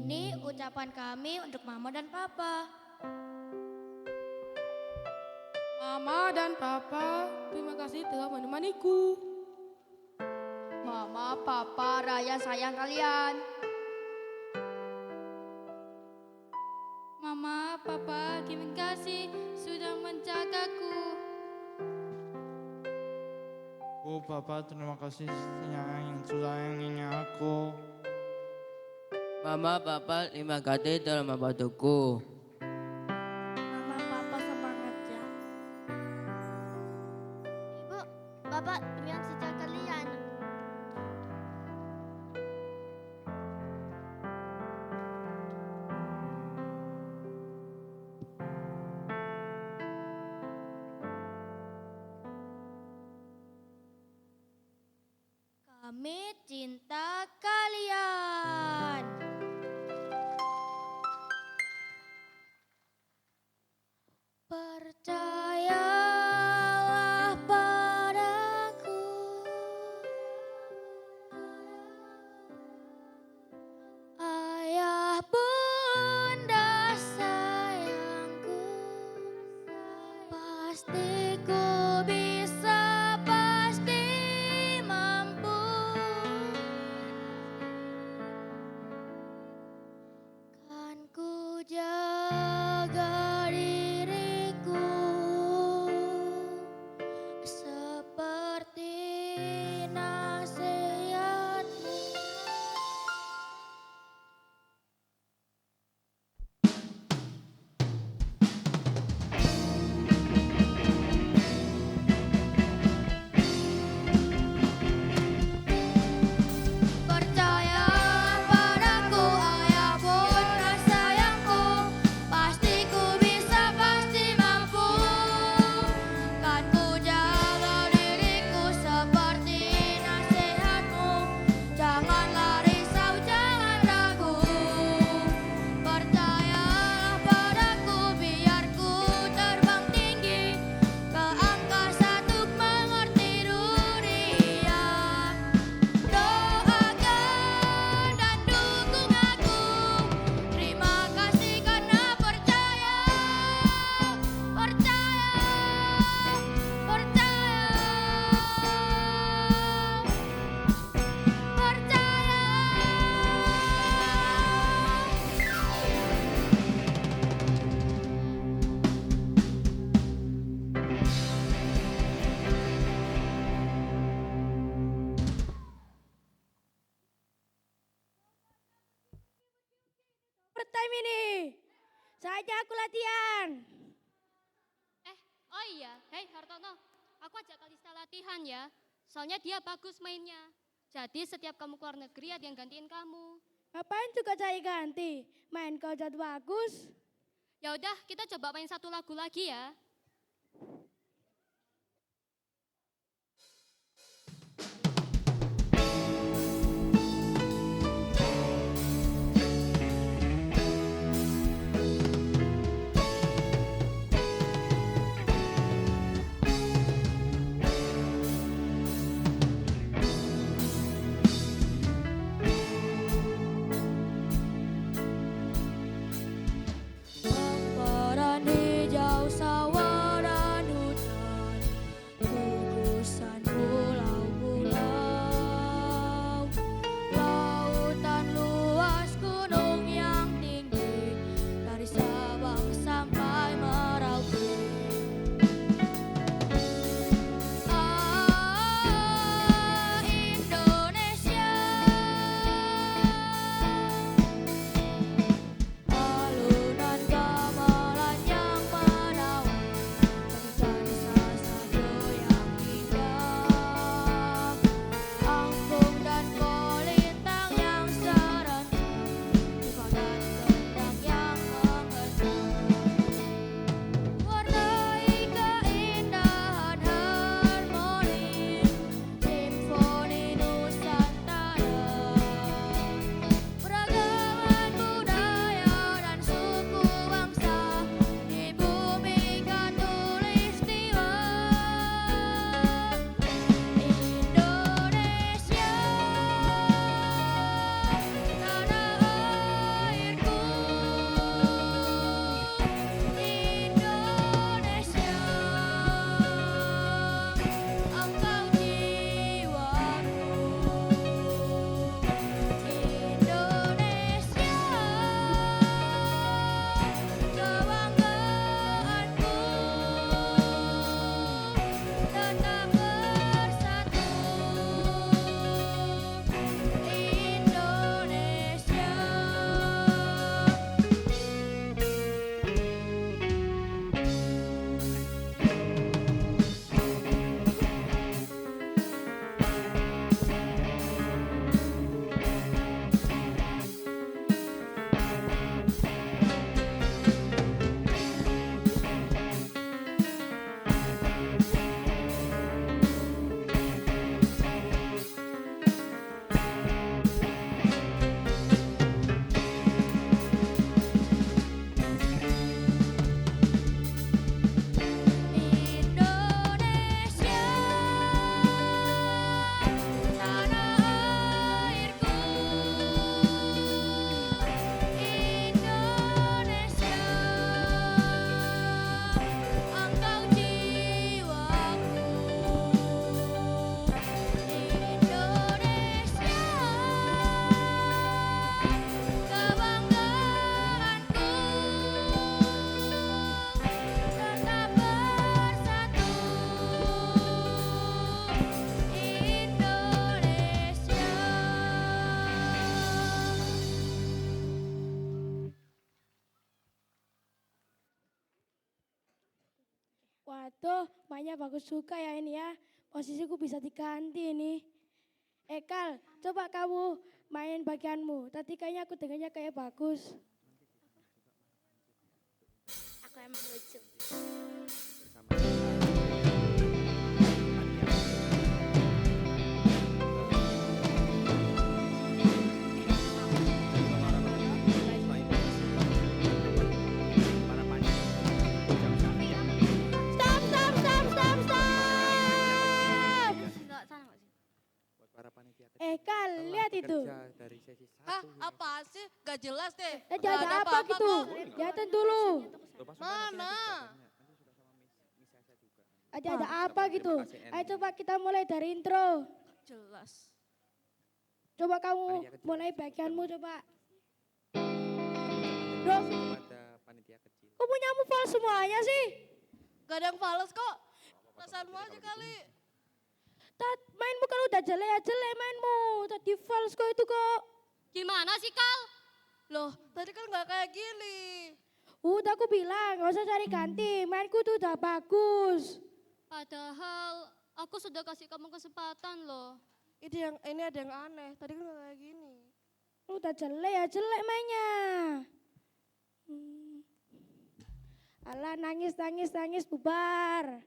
Ini ucapan kami untuk Mama dan Papa. Mama dan Papa, terima kasih telah menemaniku. Mama, Papa, Raya sayang kalian. Mama, Papa, terima kasih sudah menjagaku. Oh Papa, terima kasih yang sudah sayanginya aku. Mama, Papa, terima kasih telah membantuku. Mama, Papa semangat ya. Ibu, Bapak yang sejak kalian. Kami cinta kalian. Percayalah padaku, ayah bunda sayangku, pasti ku bisa, pasti mampu. Kan ku jaga diriku seperti nasihatmu. Percaya padaku, ayah bunda sayangku, pasti ku bisa, pasti mampu. Kan ku jaga diriku seperti nasihatmu. Janganlah risau, jangan ragu. Percayalah padaku, biar ku terbang tinggi ke angkasa untuk mengerti dunia. Doakan dan dukung aku. Terima kasih karena percaya, percaya, Overtime ini. Saatnya aku latihan. Oh iya, hei Hartono, aku ajak Kalista latihan ya. Soalnya dia bagus mainnya. Jadi setiap kamu keluar negeri ada yang gantiin kamu. Ngapain juga saya ganti? Main kau jatuh bagus. Ya udah, kita coba main satu lagu lagi ya. Hamparan hijau sawah. Waduh, mainnya bagus juga ya ini ya. Posisiku bisa diganti ini. Kal, coba kamu main bagianmu. Tadi kayaknya aku dengarnya kayak bagus. Aku emang lucu. Kal, lihat itu. Hah, apa sih? Gak jelas deh. Tadi ada apa gitu? Lihatin dulu. Mana? Ada apa gitu? Ayo coba kita mulai dari intro. Jelas. Coba kamu mulai bagianmu coba. Dong. Kok punyamu fals semuanya sih? Gak ada yang fals kok. Perasaanmu aja kali. Mainmu kan udah jelek mainmu. Tadi fals kok itu kok. Gimana sih Kal? Loh, tadi kan gak kayak gini. Udah aku bilang, gak usah cari ganti. Mainku tuh udah bagus. Padahal aku sudah kasih kamu kesempatan loh. Ini ada yang aneh. Tadi kan gak kayak gini. Udah jelek mainnya. Alah nangis bubar.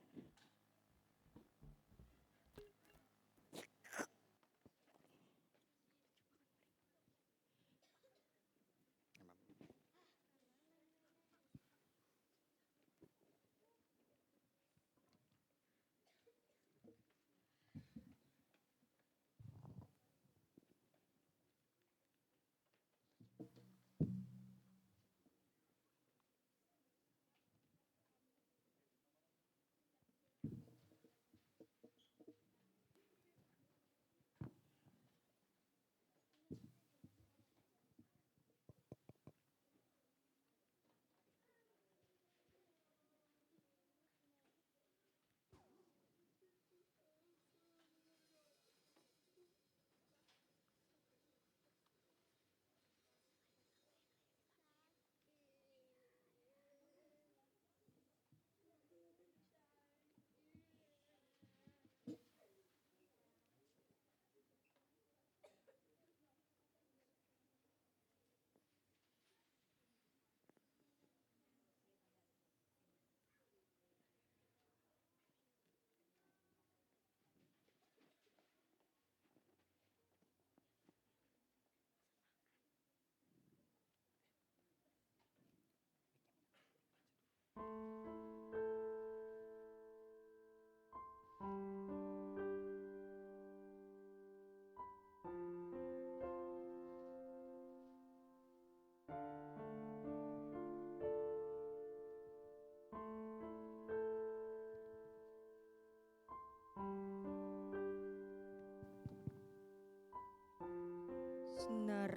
Senar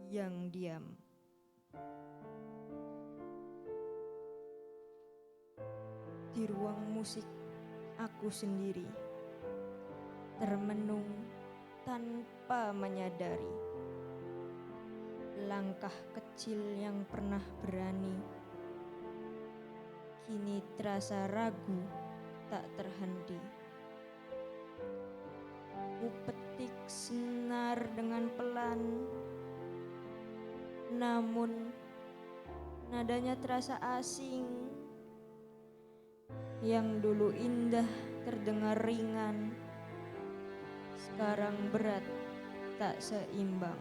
yang diam. Di ruang musik aku sendiri, termenung tanpa menyadari. Langkah kecil yang pernah berani, kini terasa ragu tak terhenti. Ku petik senar dengan pelan, namun nadanya terasa asing. Yang dulu indah terdengar ringan, sekarang berat tak seimbang.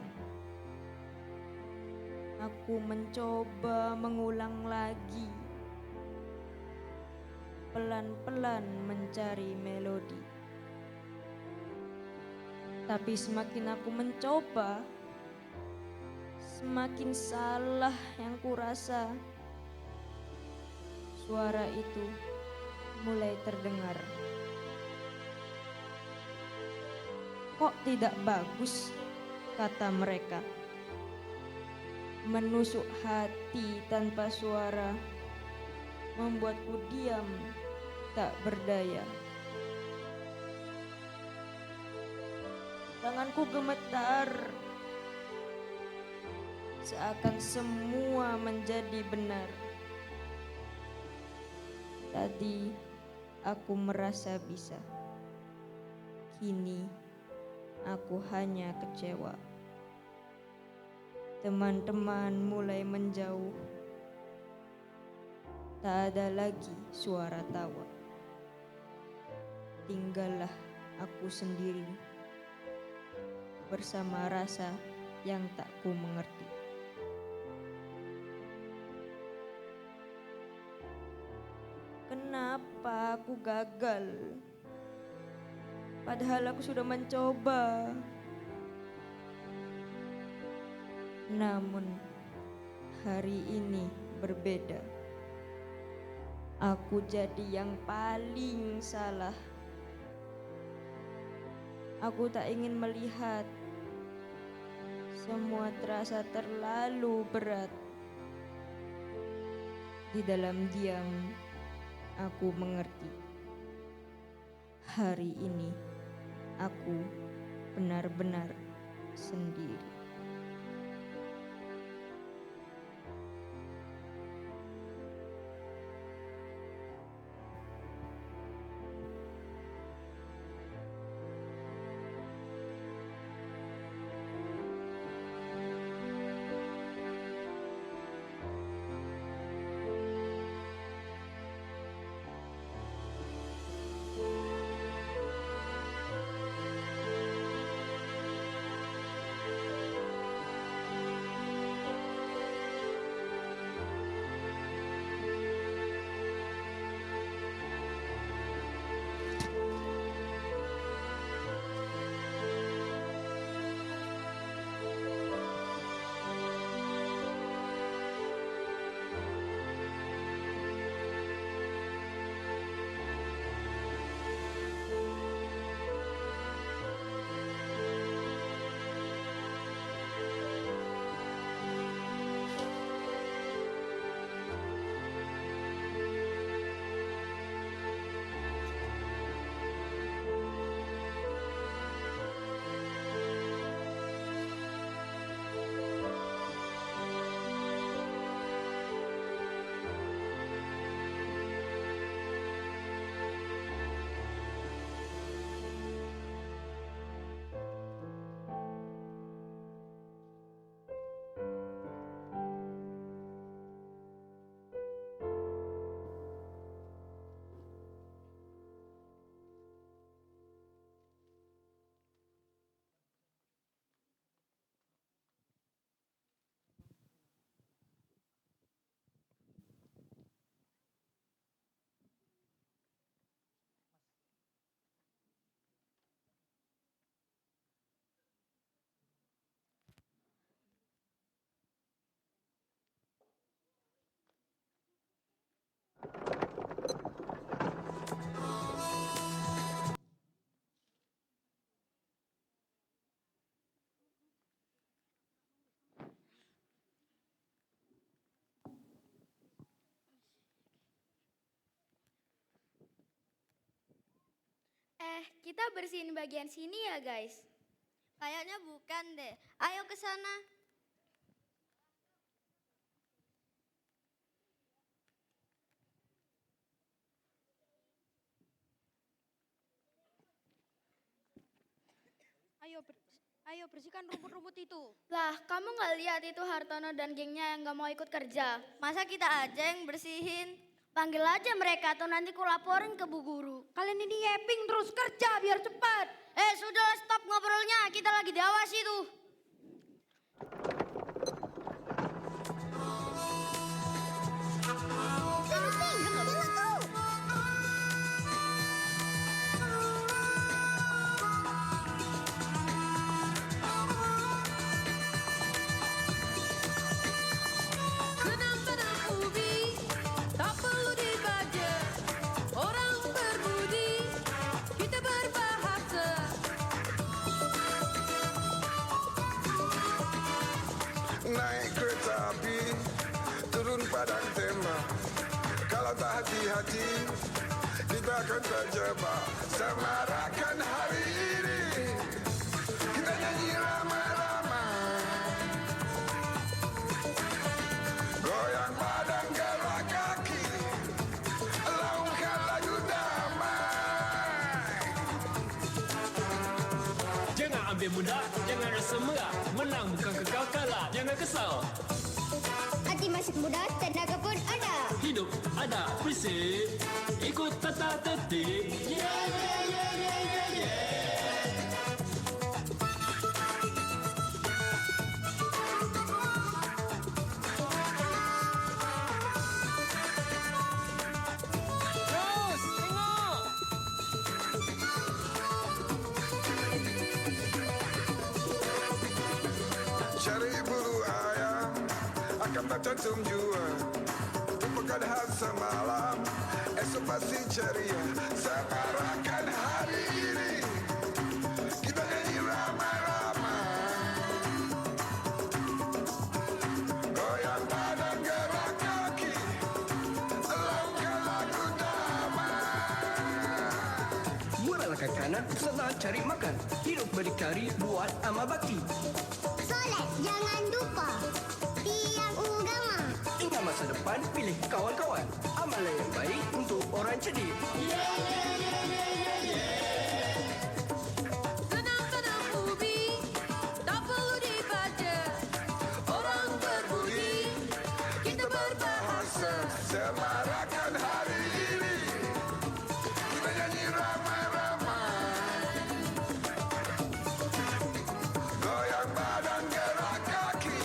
Aku mencoba mengulang lagi, pelan-pelan mencari melodi. Tapi semakin aku mencoba, semakin salah yang kurasa. Suara itu mulai terdengar. Kok tidak bagus, kata mereka. Menusuk hati tanpa suara, membuatku diam tak berdaya. Tanganku gemetar, seakan semua menjadi benar. Tadi aku merasa bisa. Kini aku hanya kecewa. Teman-teman mulai menjauh. Tak ada lagi suara tawa. Tinggallah aku sendiri bersama rasa yang tak ku mengerti. Kenapa aku gagal? Padahal aku sudah mencoba. Namun hari ini berbeda. Aku jadi yang paling salah. Aku tak ingin melihat. Semua terasa terlalu berat. Di dalam diam, aku mengerti. Hari ini, aku benar-benar sendiri. Kita bersihin bagian sini ya guys. Kayaknya bukan deh. Ayo ke sana. Ayo bersihkan rumput-rumput itu. Lah, kamu nggak lihat itu Hartono dan gengnya yang nggak mau ikut kerja? Masa kita aja yang bersihin? Panggil aja mereka atau nanti ku laporin ke Bu Guru. Kalian ini yeping terus kerja biar cepat. Sudah stop ngobrolnya, kita lagi diawasi tuh. Naik kereta api, turun padang tembak. Kalau tak hati-hati, kita akan terjebak. Semarakan hari ini, kita nyanyi ramai-ramai. Goyang badan, gerak kaki, laungkan lagu damai. lebih mudah. Jangan rasa merah, menang bukan kekal kalah. Jangan kesal. Hati masih muda, tenaga pun ada. Hidup ada prinsip, ikut tata tertib. Yeah, yeah, yeah, yeah, yeah, yeah. Terus, tengok. Cari bulu ayam akan tercantum jua. Lupakan hal semalam, esok pasti ceria. Semarakkan hari ini, kita nyanyi ramai-ramai. Goyang badan, gerak kaki, lakukan lagu damai. Murah langkah kanan, setelah cari makan. Hidup berdikari, buat amal bakti. Solat, jangan lupa. Tiang agama. Ingat masa depan, pilih kawan-kawan. Amalan yang baik untuk orang cerdik. Tenang-tenang bumi, tak perlu dibaca. Orang berbudi, kita berbahasa. Semarakkan hari ini, kita nyanyi ramai-ramai. Goyang badan, gerak kaki,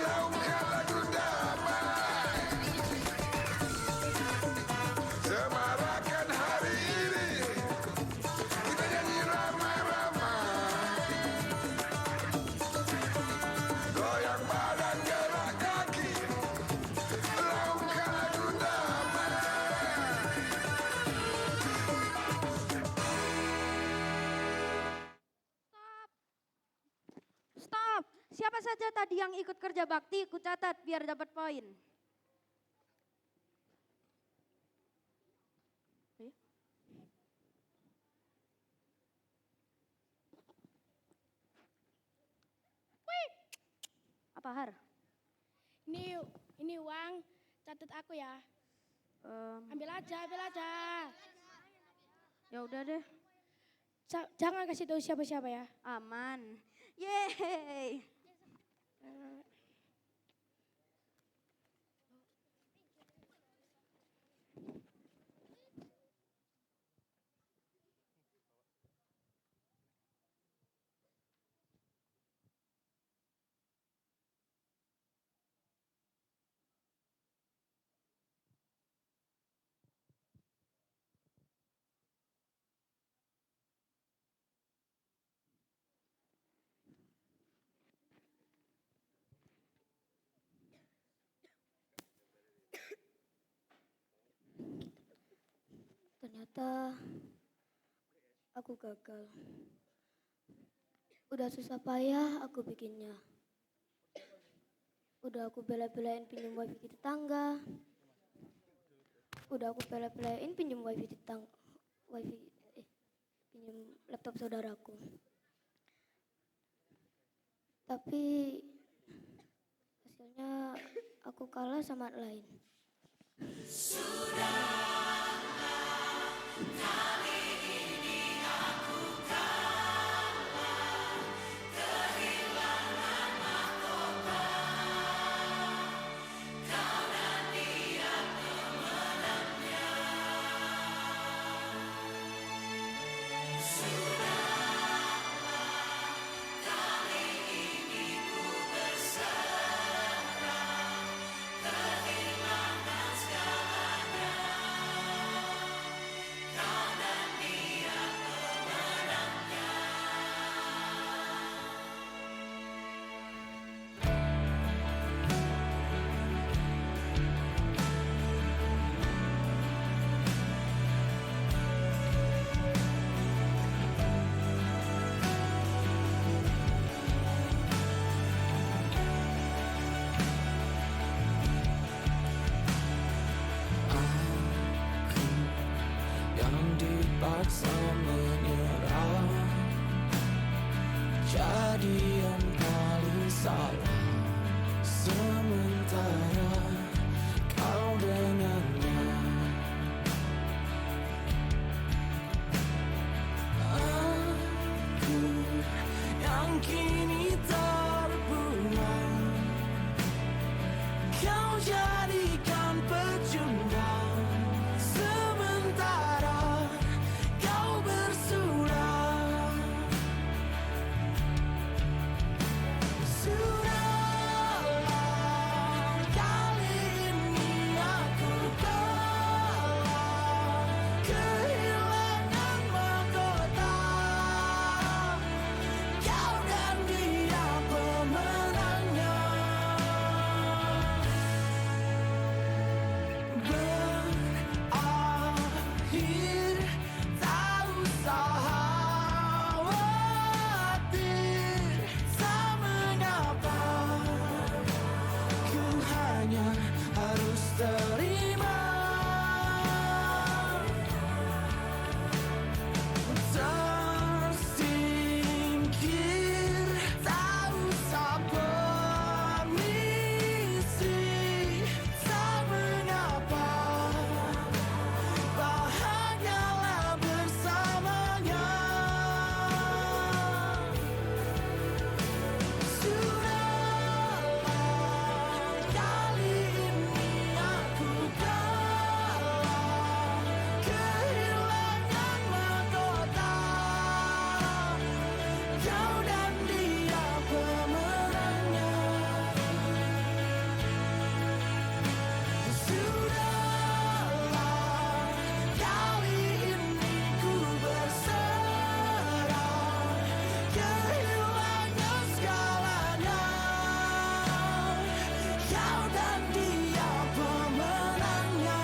lakukan lagu damai. Semarakkan hari ini, kita nyanyi ramai-ramai. Goyang badan, gerak kaki, lakukan lagu damai. Stop. Siapa saja tadi yang ikut kerja bakti, ku catat biar dapat poin. Wih. Apa Har? Ini uang, catat aku ya. Ambil aja. Ya udah deh. Jangan kasih tahu siapa-siapa ya. Aman. Yeay. Ternyata aku gagal. Udah susah payah aku bikinnya. Udah aku bela-belain pinjam wifi di tetangga. Udah aku bela-belain pinjam wifi di pinjam laptop saudaraku. Tapi hasilnya aku kalah sama lain. Kehilangan segalanya. kau jadikan pecundang. Sementara kau bersurah. Sudahlah, kali ini aku kalah, kehilangan mahkota. Kau dan dia pemenangnya. Berakhir, tak usah khawatir, tak mengapa. Ku hanya harus terima. Tersingkir, tak usah permisi, tak mengapa. Bahagialah bersamanya. Sudahlah, kali ini aku kalah, kehilangan mahkota. Kau dan dia pemenangnya. Sudahlah, kali ini ku berserah, kehilangan segalanya. Kau dan dia pemenangnya.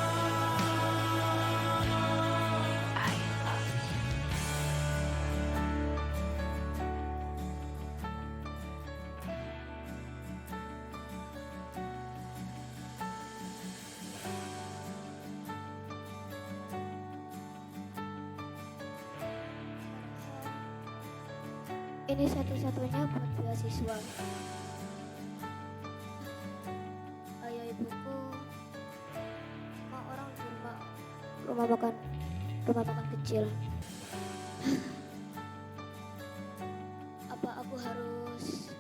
Ini satu-satunya buat beasiswa. Ayah ibuku, orang di rumah makan kecil. Apa aku harus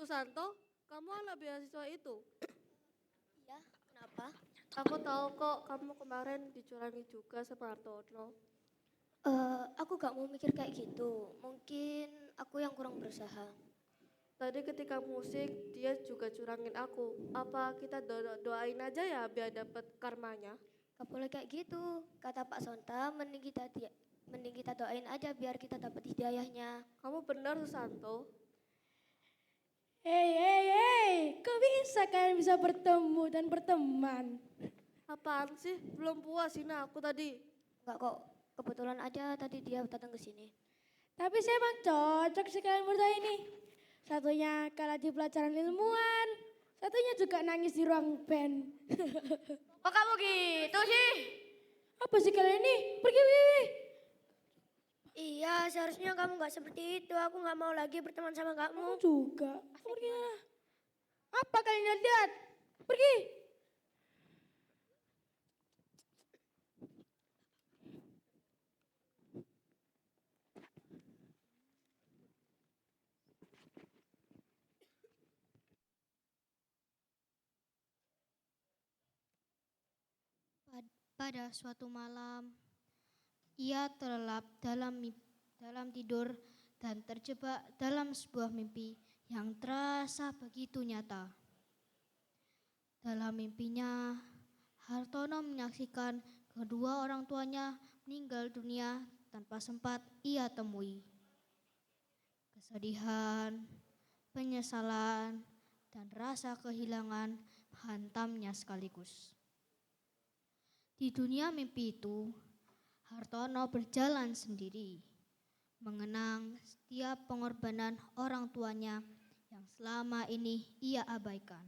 Susanto, kamu anak beasiswa itu? Iya, kenapa? Aku tahu kok kamu kemarin dicurangi juga sama Artono. Aku gak mau mikir kayak gitu. Mungkin aku yang kurang berusaha. Tadi ketika musik, dia juga curangin aku. Apa kita doain aja ya biar dapat karmanya? Gak boleh kayak gitu. Kata Pak Sonta, mending kita doain aja biar kita dapat hidayahnya. Kamu benar, Susanto. Hei, kok bisa kalian bisa bertemu dan berteman? Apaan sih? Belum puas ini aku tadi. Enggak kok, kebetulan aja tadi dia datang ke sini. Tapi saya emang cocok sih kalian berdua ini. Satunya kalah di pelajaran ilmuwan, satunya juga nangis di ruang band. Kok kamu gitu sih? Apa sih kalian ini? Pergi. Iya, seharusnya kamu gak seperti itu. Aku gak mau lagi berteman sama kamu. Kamu juga. Pergi sana. Apa kalian lihat? Pergi. Pada suatu malam, ia terlelap dalam tidur dan terjebak dalam sebuah mimpi yang terasa begitu nyata. Dalam mimpinya, Hartono menyaksikan kedua orang tuanya meninggal dunia tanpa sempat ia temui. Kesedihan, penyesalan, dan rasa kehilangan menghantamnya sekaligus. Di dunia mimpi itu, Hartono berjalan sendiri, mengenang setiap pengorbanan orang tuanya yang selama ini ia abaikan.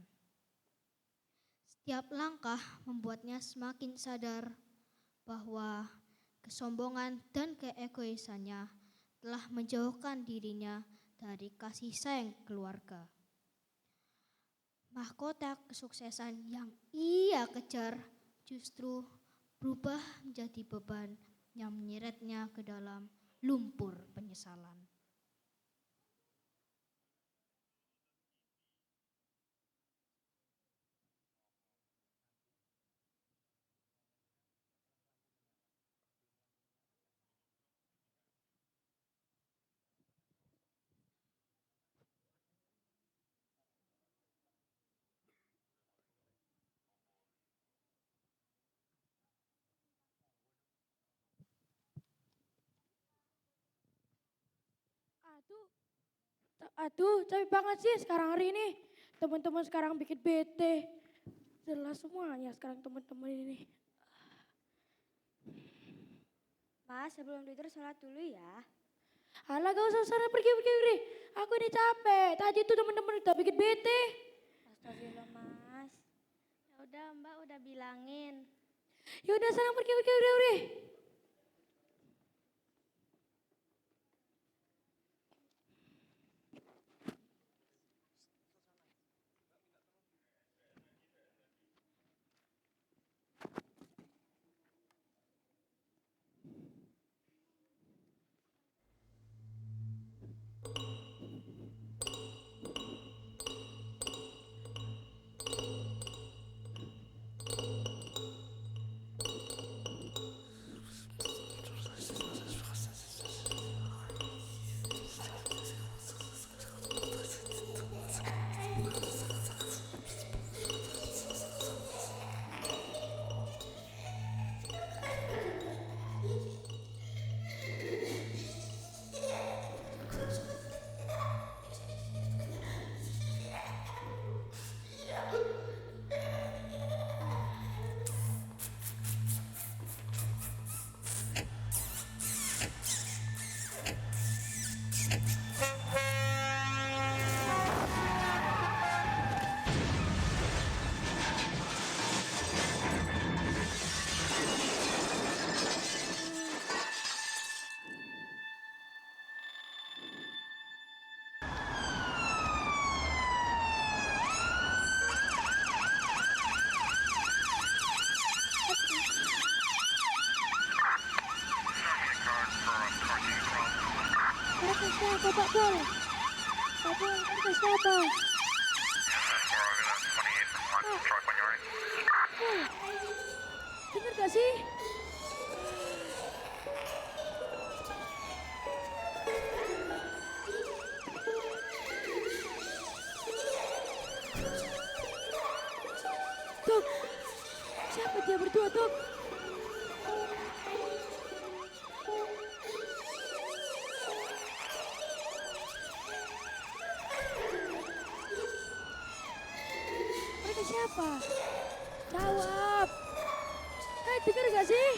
Setiap langkah membuatnya semakin sadar bahwa kesombongan dan keegoisannya telah menjauhkan dirinya dari kasih sayang keluarga. Mahkota kesuksesan yang ia kejar justru berubah menjadi beban yang menyeretnya ke dalam lumpur penyesalan. Aduh, capek banget sih sekarang hari ini. Teman-teman sekarang bikin bete. Jelas semuanya sekarang teman-teman ini. Mas, sebelum tidur sholat dulu ya. Alah, gak usah sana pergi. Aku ini capek. Tadi tuh teman-teman udah bikin bete. Astagfirullah, Mas. Ya udah, Mbak udah bilangin. Ya udah sana pergi. Siapa Pak Pol? Pak Pol, itu siapa? Dengar gak sih? Dok, siapa dia berdua, Dok? Siapa? Jawab. Dengar gak sih?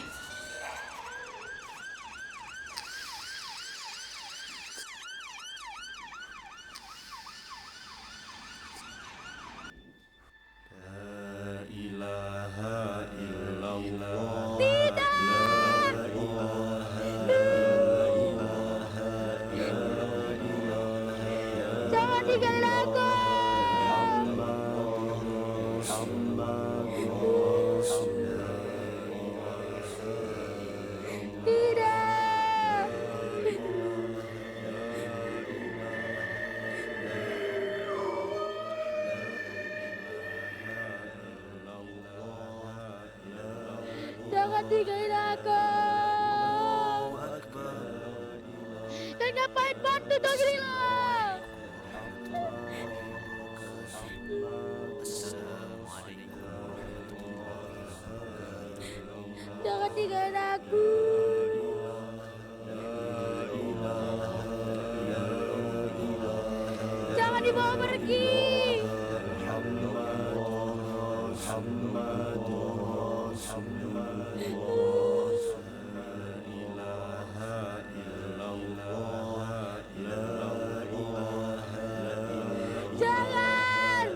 La ilaha illallah. Tidak. Jangan tinggalin aku. Jangan tinggalin aku. Dan ngapain bantu dong ini lo? Jangan tinggalin aku. Jangan dibawa pergi. Jangan.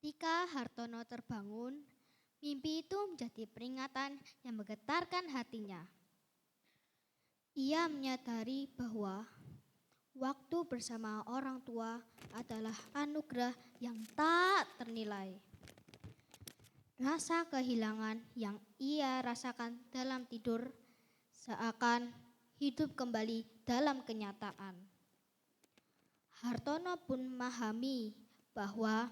Ketika Hartono terbangun, mimpi itu menjadi peringatan yang menggetarkan hatinya. Ia menyadari bahwa waktu bersama orang tua adalah anugerah yang tak ternilai. Rasa kehilangan yang ia rasakan dalam tidur seakan hidup kembali dalam kenyataan. Hartono pun memahami bahwa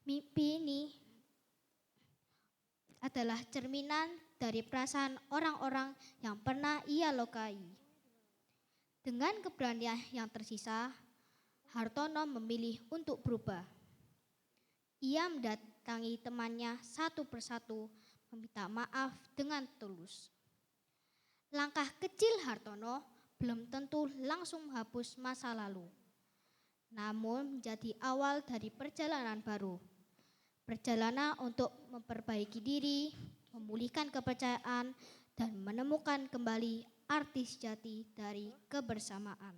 mimpi ini adalah cerminan dari perasaan orang-orang yang pernah ia lukai. Dengan keberanian yang tersisa, Hartono memilih untuk berubah. Ia mendatangi temannya satu persatu, meminta maaf dengan tulus. Langkah kecil Hartono belum tentu langsung menghapus masa lalu, namun menjadi awal dari perjalanan baru. Perjalanan untuk memperbaiki diri, memulihkan kepercayaan, dan menemukan kembali arti sejati dari kebersamaan.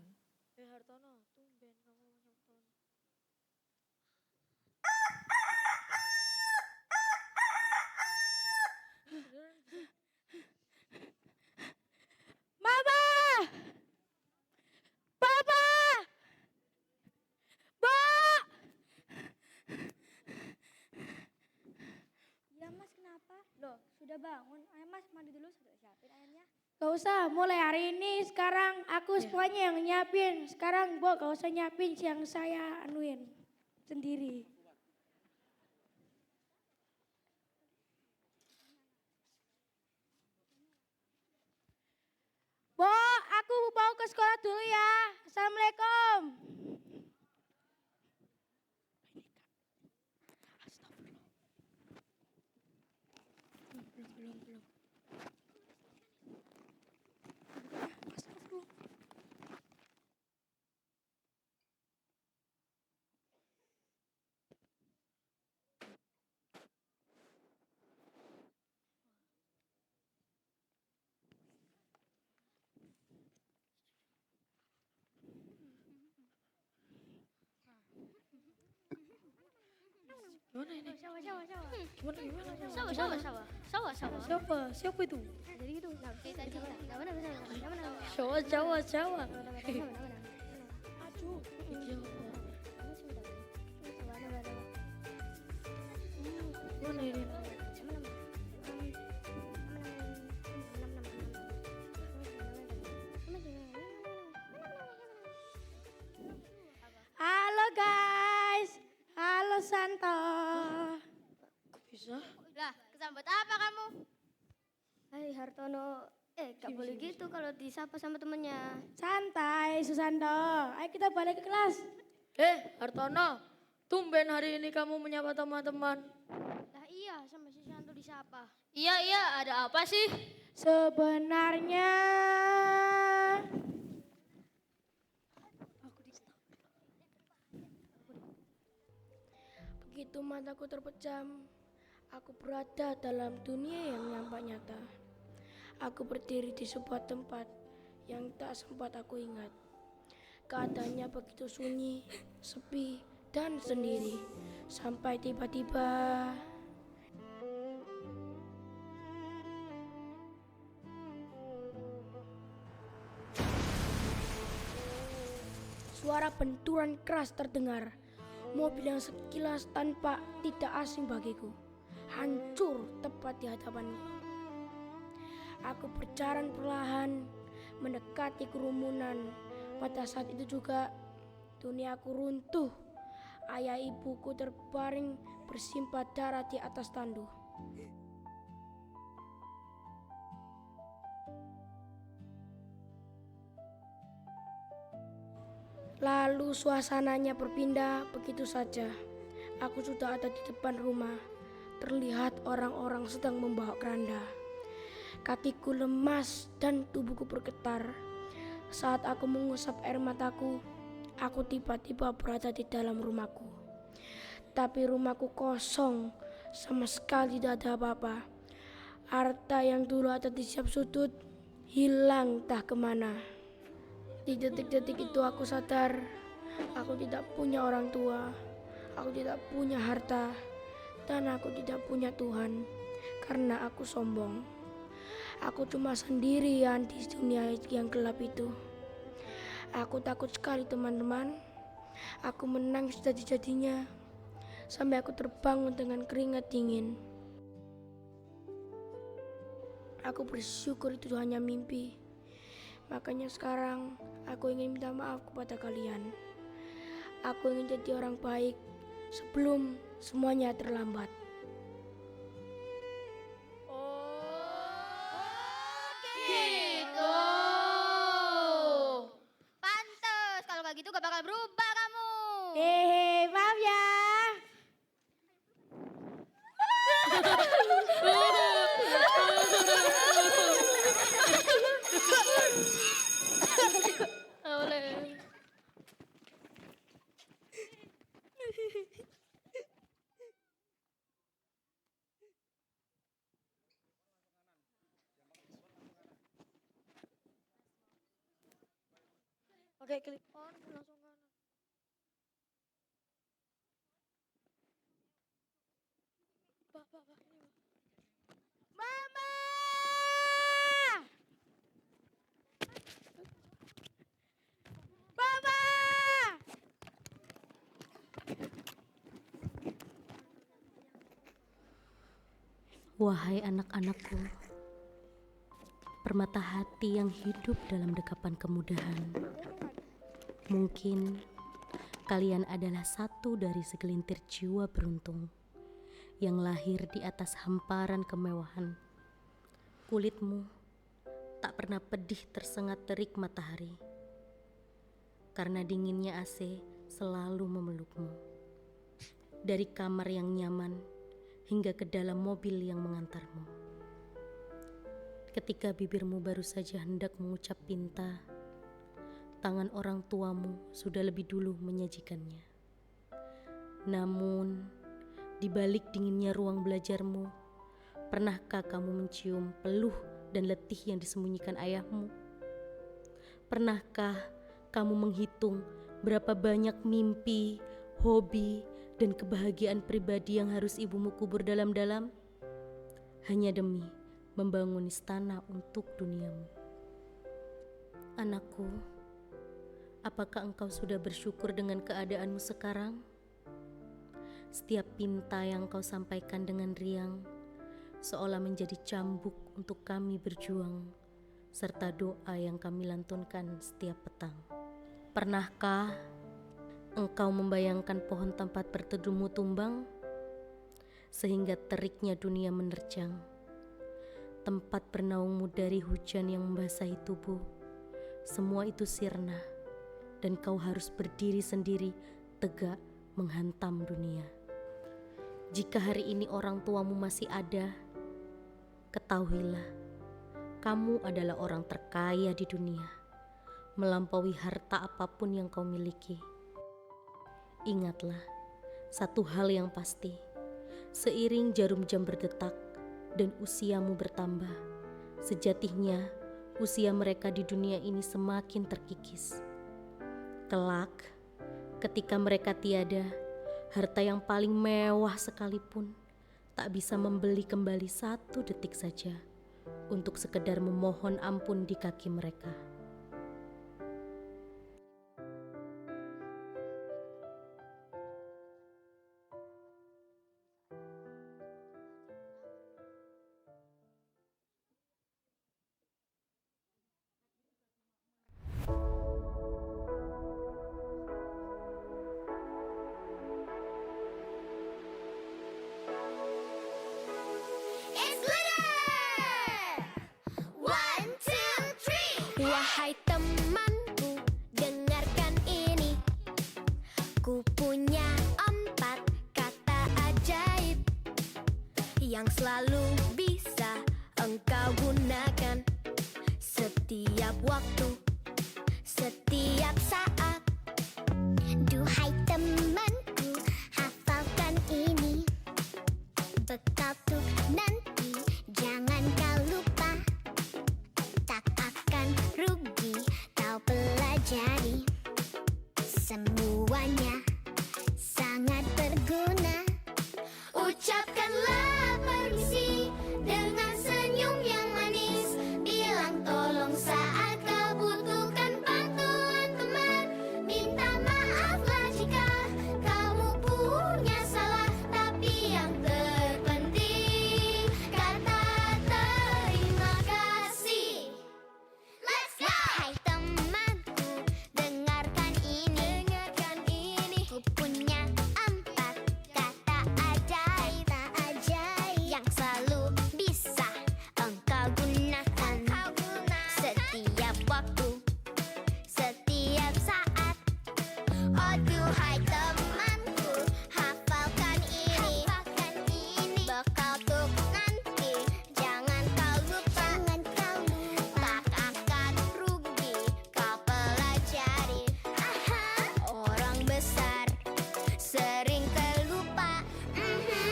Mama! Papa! Bo! Ya Mas, kenapa? Loh, sudah bangun. Ayo Mas, mandi dulu, sudah siapin ayamnya. Gak usah, mulai hari ini sekarang aku semuanya yang nyiapin. Sekarang Bo gak usah nyiapin yang saya anuin sendiri. Bo, aku mau ke sekolah dulu ya. Assalamualaikum. Belum. Gimana ini? Siapa itu? Jadi gitu. Cerita. Jawa. Aduh. Gimana ini? Halo guys. Halo Santo. Kok bisa? Lah, kesambet apa kamu? Hai Hartono, gak boleh gitu kalau disapa sama temennya. Santai Susanto. Ayo kita balik ke kelas. Hartono, tumben hari ini kamu menyapa teman-teman. Lah iya, sama si Santo disapa. Iya, ada apa sih? Sebenarnya begitu mataku terpejam, aku berada dalam dunia yang nampak nyata. Aku berdiri di sebuah tempat yang tak sempat aku ingat. Keadaannya begitu sunyi, sepi, dan sendiri. Sampai tiba-tiba suara benturan keras terdengar. Mobil yang sekilas tanpa tidak asing bagiku hancur tepat di hadapanku. Aku berjalan perlahan mendekati kerumunan. Pada saat itu juga duniaku runtuh. Ayah ibuku terbaring bersimpah darah di atas tandu. Lalu suasananya berpindah begitu saja. Aku sudah ada di depan rumah. Terlihat orang-orang sedang membawa keranda. Kakiku lemas dan tubuhku bergetar. Saat aku mengusap air mataku, aku tiba-tiba berada di dalam rumahku. Tapi rumahku kosong, sama sekali tidak ada apa-apa. Harta yang dulu ada di setiap sudut hilang entah kemana. Di detik-detik itu aku sadar, aku tidak punya orang tua, aku tidak punya harta, dan aku tidak punya Tuhan, karena aku sombong. Aku cuma sendirian di dunia yang gelap itu. Aku takut sekali teman-teman, aku menangis jadi-jadinya, sampai aku terbangun dengan keringat dingin. Aku bersyukur itu hanya mimpi. Makanya sekarang aku ingin minta maaf kepada kalian. Aku ingin jadi orang baik sebelum semuanya terlambat. Gitu. Pantes, kalau kayak gitu gak bakal berubah kamu. Maaf ya. Oke, klik on langsung kanan. Pak, ini Pak. Mama! Mama! Wahai anak-anakku, permata hati yang hidup dalam dekapan kemudahan. Mungkin kalian adalah satu dari segelintir jiwa beruntung yang lahir di atas hamparan kemewahan. Kulitmu tak tak pernah pedih tersengat terik matahari. Karena dinginnya AC selalu memelukmu. Dari kamar yang nyaman hingga ke dalam mobil yang mengantarmu. Ketika bibirmu baru saja hendak mengucap pinta, tangan orang tuamu sudah lebih dulu menyajikannya. Namun, di balik dinginnya ruang belajarmu, pernahkah kamu mencium peluh dan letih yang disembunyikan ayahmu? Pernahkah kamu menghitung berapa banyak mimpi, hobi, dan kebahagiaan pribadi yang harus ibumu kubur dalam-dalam? Hanya demi membangun istana untuk duniamu. Anakku, apakah engkau sudah bersyukur dengan keadaanmu sekarang? Setiap pinta yang kau sampaikan dengan riang, seolah menjadi cambuk untuk kami berjuang, serta doa yang kami lantunkan setiap petang. Pernahkah engkau membayangkan pohon tempat berteduhmu tumbang, sehingga teriknya dunia menerjang? Tempat bernaungmu dari hujan yang membasahi tubuh, semua itu sirna, dan kau harus berdiri sendiri tegak menghantam dunia. Jika hari ini orang tuamu masih ada, ketahuilah, kamu adalah orang terkaya di dunia, melampaui harta apapun yang kau miliki. Ingatlah, satu hal yang pasti, seiring jarum jam berdetak dan usiamu bertambah, sejatinya usia mereka di dunia ini semakin terkikis. Kelak, ketika mereka tiada, harta yang paling mewah sekalipun tak bisa membeli kembali 1 detik saja untuk sekedar memohon ampun di kaki mereka. Wahai temanku, dengarkan ini. Ku punya 4 kata ajaib yang selalu bisa engkau gunakan setiap waktu, setiap saat. Duhai temanku, hafalkan ini. Bekal tuh nanti, jangan kau lupa. Tak akan rugi kau pelajari. Semuanya sangat berguna. Ucapkanlah permisi dengan senyum yang manis. Bilang tolong saat kau butuhkan bantuan teman. Minta maaflah jika kamu punya salah. Tapi yang terpenting, kata terima kasih. Let's go! Hai temanku, dengarkan ini. Ku punya 4 kata ajaib yang selalu bisa engkau gunakan setiap waktu, setiap saat. Oh duhai temanku, hafalkan ini. Bekal untuk nanti, jangan kau lupa. Tak akan rugi kau pelajari. Orang besar sering terlupa.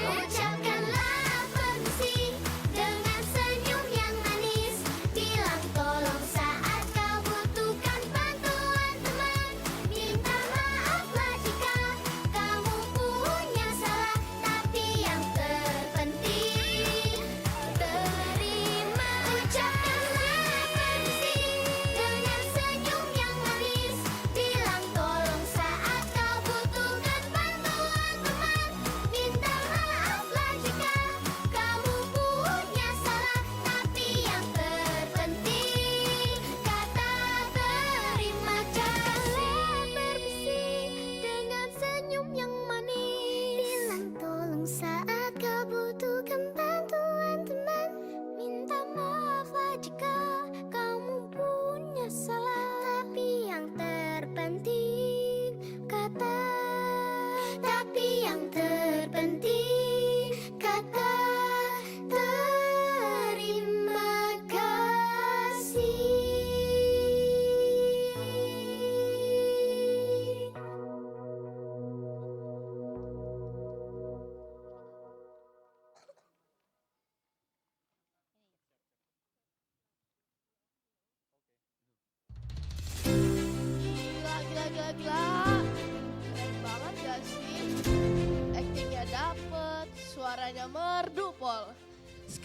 Ucapkanlah permisi dengan senyum yang manis. Bilang tolong saat kau butuhkan bantuan teman. Minta maaflah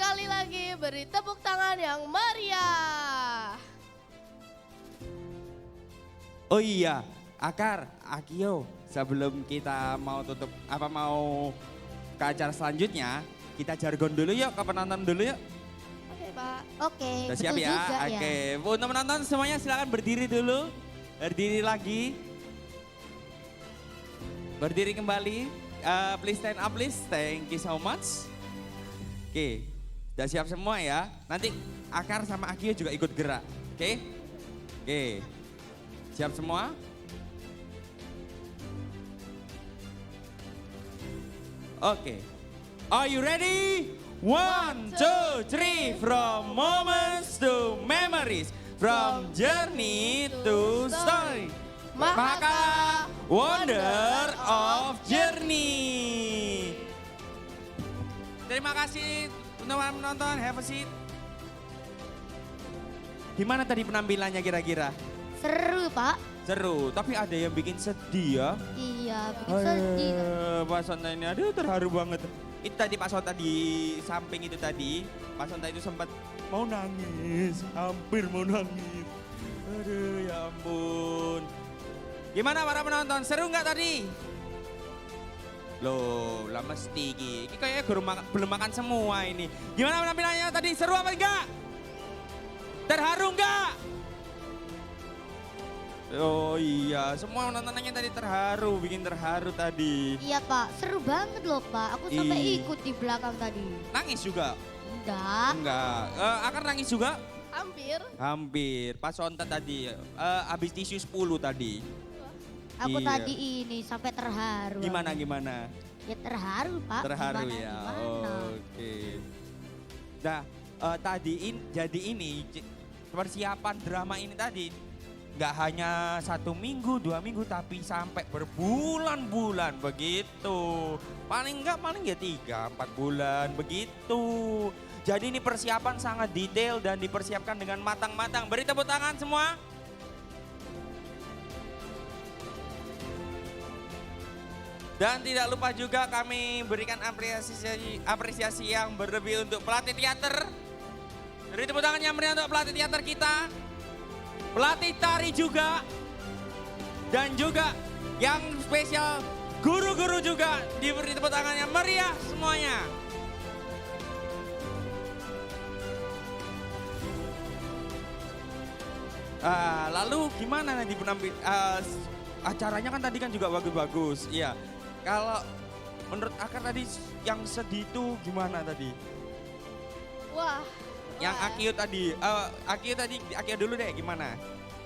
sekali lagi beri tepuk tangan yang meriah. Oh iya, Akar, Akio, sebelum kita mau tutup mau ke acara selanjutnya, kita jargon dulu yuk ke penonton dulu yuk. Oke, Pak. Oke, Udah siap betul ya? juga ya. Oke, untuk menonton semuanya silakan berdiri dulu. Berdiri lagi. Berdiri kembali. Please stand up please. Thank you so much. Oke, udah siap semua ya. Nanti Akar sama Akio juga ikut gerak. Oke? Oke. Siap semua? Oke. Are you ready? 1, 2, 3, from moments to memories, from journey to story. Mahakala, wonder of journey. Terima kasih teman-teman menonton, have a seat. Gimana tadi penampilannya kira-kira? Seru, Pak. Seru, tapi ada yang bikin sedih ya. Iya, bikin sedih. Pak Sonta ini, aduh terharu banget. Itu tadi Pak Sonta di samping itu tadi, Pak Sonta itu sempat mau nangis, hampir mau nangis. Aduh ya ampun. Gimana para penonton, seru nggak tadi? Loh, lah mesti ini kayaknya belum makan semua ini. Gimana penampilannya tadi, seru apa enggak? Terharu enggak? Oh iya, semua nontonannya tadi terharu, bikin terharu tadi. Iya, Pak. Seru banget loh, Pak. Aku sampai ikut di belakang tadi. Nangis juga? Enggak. Enggak. Akar nangis juga? Hampir. Hampir. Pas Sonta tadi, habis tisu 10 tadi. Aku Iya. tadi ini sampai terharu. Gimana? Ya terharu, Pak. Terharu Gimana, ya, gimana. oke. Nah, jadi ini persiapan drama ini tadi nggak hanya 1 minggu, 2 minggu, tapi sampai berbulan-bulan begitu. Paling ya 3-4 bulan begitu. Jadi ini persiapan sangat detail dan dipersiapkan dengan matang-matang. Beri tepuk tangan semua. Dan tidak lupa juga kami berikan apresiasi yang berlebih untuk pelatih teater. Beri tepuk tangan yang meriah untuk pelatih teater kita. Pelatih tari juga. Dan juga yang spesial guru-guru juga diberi tepuk tangan yang meriah semuanya. Lalu gimana nanti acaranya kan tadi kan juga bagus-bagus. Iya. Kalau menurut Akar tadi yang sedih itu gimana tadi? Wah. Yang Akio tadi, Akio dulu deh gimana?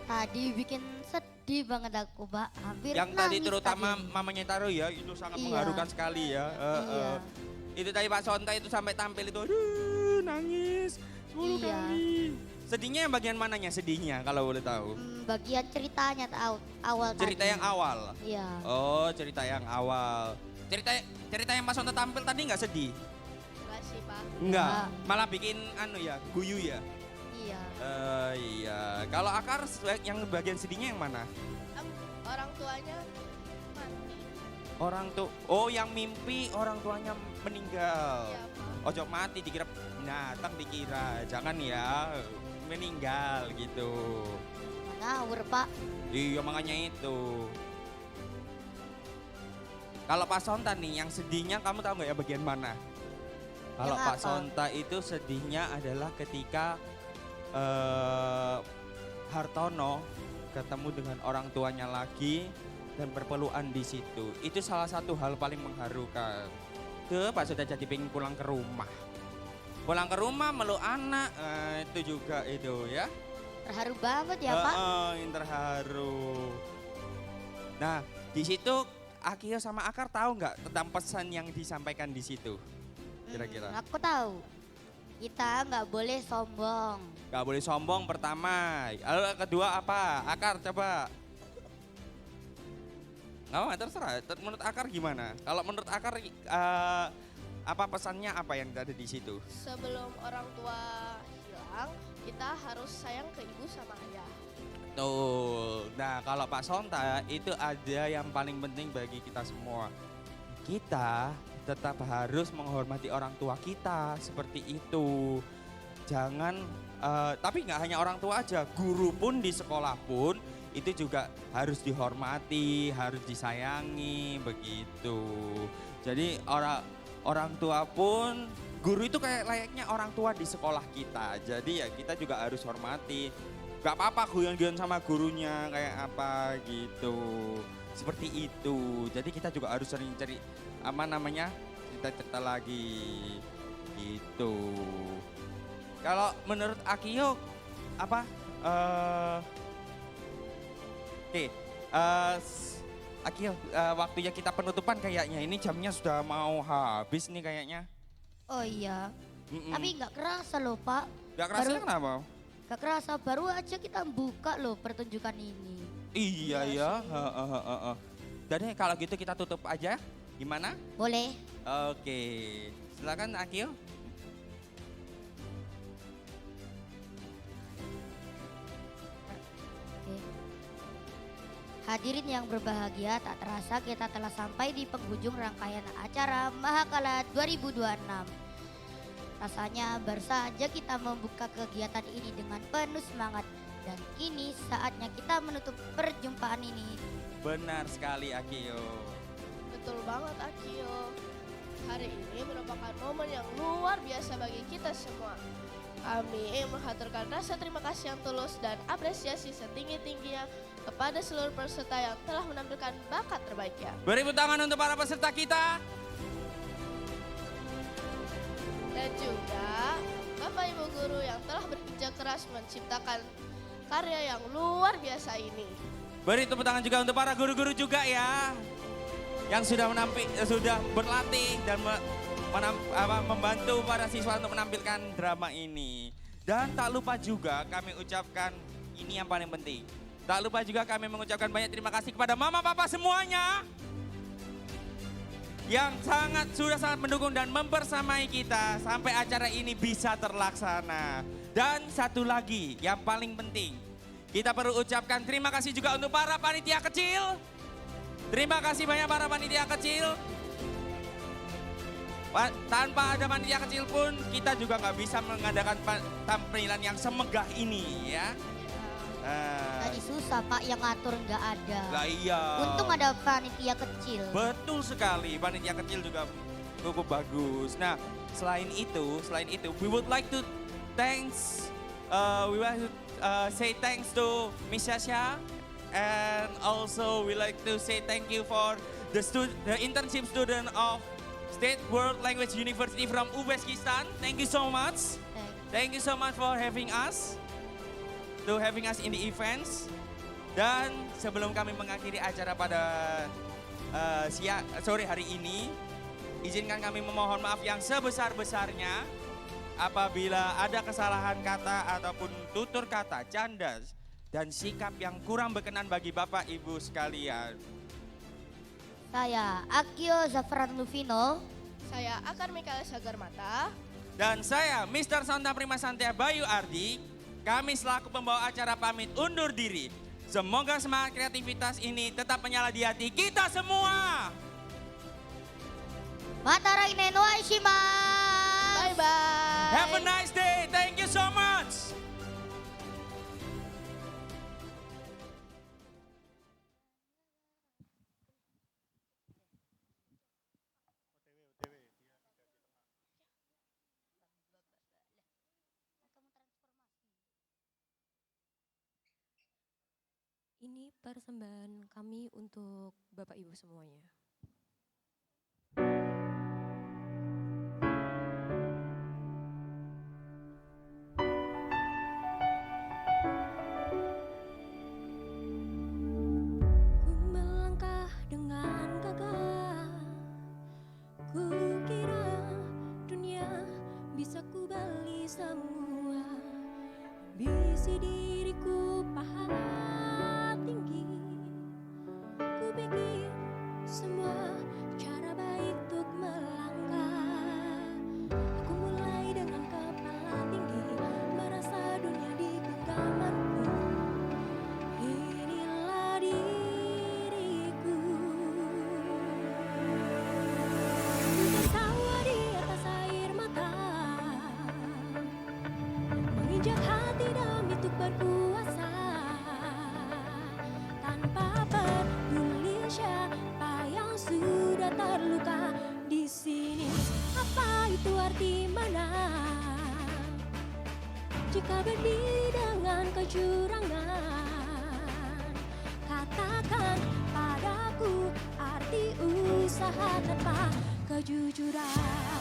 Tadi bikin sedih banget aku, Pak. Hampir Yang nangis tadi terutama tadi. mamanya Taro ya, itu sangat Iya. mengharukan sekali ya. Iya. Itu tadi Pak Sonta itu sampai tampil itu, aduh nangis 10 Iya. kali. Sedihnya yang bagian mananya sedihnya kalau boleh tahu? Bagian ceritanya awal Cerita tadi. yang awal? Iya. Oh cerita yang awal. Cerita yang Pak Sonta tampil tadi nggak sedih? Enggak sih, Pak. Enggak, malah bikin guyu ya? Iya. Iya, kalau Akar yang bagian sedihnya yang mana? Orang tuanya mati. Oh yang mimpi orang tuanya meninggal. Iya, Ojo mati dikira binatang dikira, jangan ya meninggal gitu. Ngawur, Pak. Iya makanya itu. Kalau Pak Sonta nih yang sedihnya kamu tahu nggak ya bagian mana? Kalau Yang Pak apa? Sonta itu sedihnya adalah ketika Hartono ketemu dengan orang tuanya lagi dan berpelukan di situ. Itu salah satu hal paling mengharukan. Pak sudah jadi pengen pulang ke rumah. Pulang ke rumah meluk anak, itu juga itu ya. Terharu banget ya, Pak. Yang terharu. Nah, di situ Akio sama Akar tahu nggak tentang pesan yang disampaikan di situ? Kira-kira. Aku tahu. Kita nggak boleh sombong. Nggak boleh sombong pertama. Lalu kedua apa? Akar coba. Nggak terserah. Menurut Akar gimana? Kalau menurut Akar apa pesannya apa yang ada di situ? Sebelum orang tua hilang, kita harus sayang ke ibu sama ayah. Tuh. Nah, kalau Pak Sonta itu ada yang paling penting bagi kita semua. Kita tetap harus menghormati orang tua kita, seperti itu. Jangan, tapi nggak hanya orang tua aja, guru pun di sekolah pun itu juga harus dihormati, harus disayangi, begitu. Jadi orang tua pun, guru itu kayak layaknya orang tua di sekolah kita. Jadi ya kita juga harus hormati. Gak apa-apa guyon-guyon sama gurunya kayak apa gitu. Seperti itu. Jadi kita juga harus sering cari cerita-cerita lagi gitu. Kalau menurut Akio apa? Akio, waktunya kita penutupan kayaknya. Ini jamnya sudah mau habis nih kayaknya. Oh iya, tapi nggak kerasa loh Pak. Gak kerasa kenapa? Gak kerasa, baru aja kita buka loh pertunjukan ini. Iya ya. Jadi kalau gitu kita tutup aja, gimana? Boleh. Oke, silakan Akio. Hadirin yang berbahagia, tak terasa kita telah sampai di penghujung rangkaian acara Mahakala 2026. Rasanya baru saja kita membuka kegiatan ini dengan penuh semangat. Dan kini saatnya kita menutup perjumpaan ini. Benar sekali Akio. Betul banget Akio. Hari ini merupakan momen yang luar biasa bagi kita semua. Kami menghaturkan rasa terima kasih yang tulus dan apresiasi setinggi-tingginya kepada seluruh peserta yang telah menampilkan bakat terbaiknya. Beri tepuk tangan untuk para peserta kita. Dan juga Bapak Ibu Guru yang telah bekerja keras menciptakan karya yang luar biasa ini. Beri tepuk tangan juga untuk para guru-guru juga ya. Yang sudah berlatih dan membantu para siswa untuk menampilkan drama ini. Dan tak lupa juga kami ucapkan, ini yang paling penting. Tak lupa juga kami mengucapkan banyak terima kasih kepada mama papa semuanya. Yang sudah sangat mendukung dan membersamai kita sampai acara ini bisa terlaksana. Dan satu lagi yang paling penting, kita perlu ucapkan terima kasih juga untuk para panitia kecil. Terima kasih banyak para panitia kecil. Tanpa ada panitia kecil pun kita juga nggak bisa mengadakan tampilan yang semegah ini ya. Tadi susah Pak, yang ngatur nggak ada. Lah iya. Untung ada panitia kecil. Betul sekali, panitia kecil juga cukup bagus. Nah, selain itu, we would like to say thanks to Miss Sasha, and also we like to say thank you for the internship student of State World Language University from Uzbekistan. Thank you so much. Thank you so much for having us in the events. Dan sebelum kami mengakhiri acara pada sore hari ini, izinkan kami memohon maaf yang sebesar-besarnya apabila ada kesalahan kata ataupun tutur kata, canda, dan sikap yang kurang berkenan bagi Bapak Ibu sekalian. Saya Akio Zafran Luvino. Saya Akar Mikael Sagarmata. Dan saya Mr. Santa Prima Santia Bayu Ardi. Kami selaku pembawa acara pamit undur diri. Semoga semangat kreativitas ini tetap menyala di hati kita semua. Matarai neno aishimasu. Bye bye. Have a nice day. Thank you so much. Ini persembahan kami untuk Bapak Ibu semuanya. Ku melangkah dengan gagah, ku kira dunia bisa ku beli semua. Ambisi diriku paha tinggi, ku pikir semua itu arti mana? Jika berdiri dengan kecurangan, katakan padaku arti usaha tanpa kejujuran.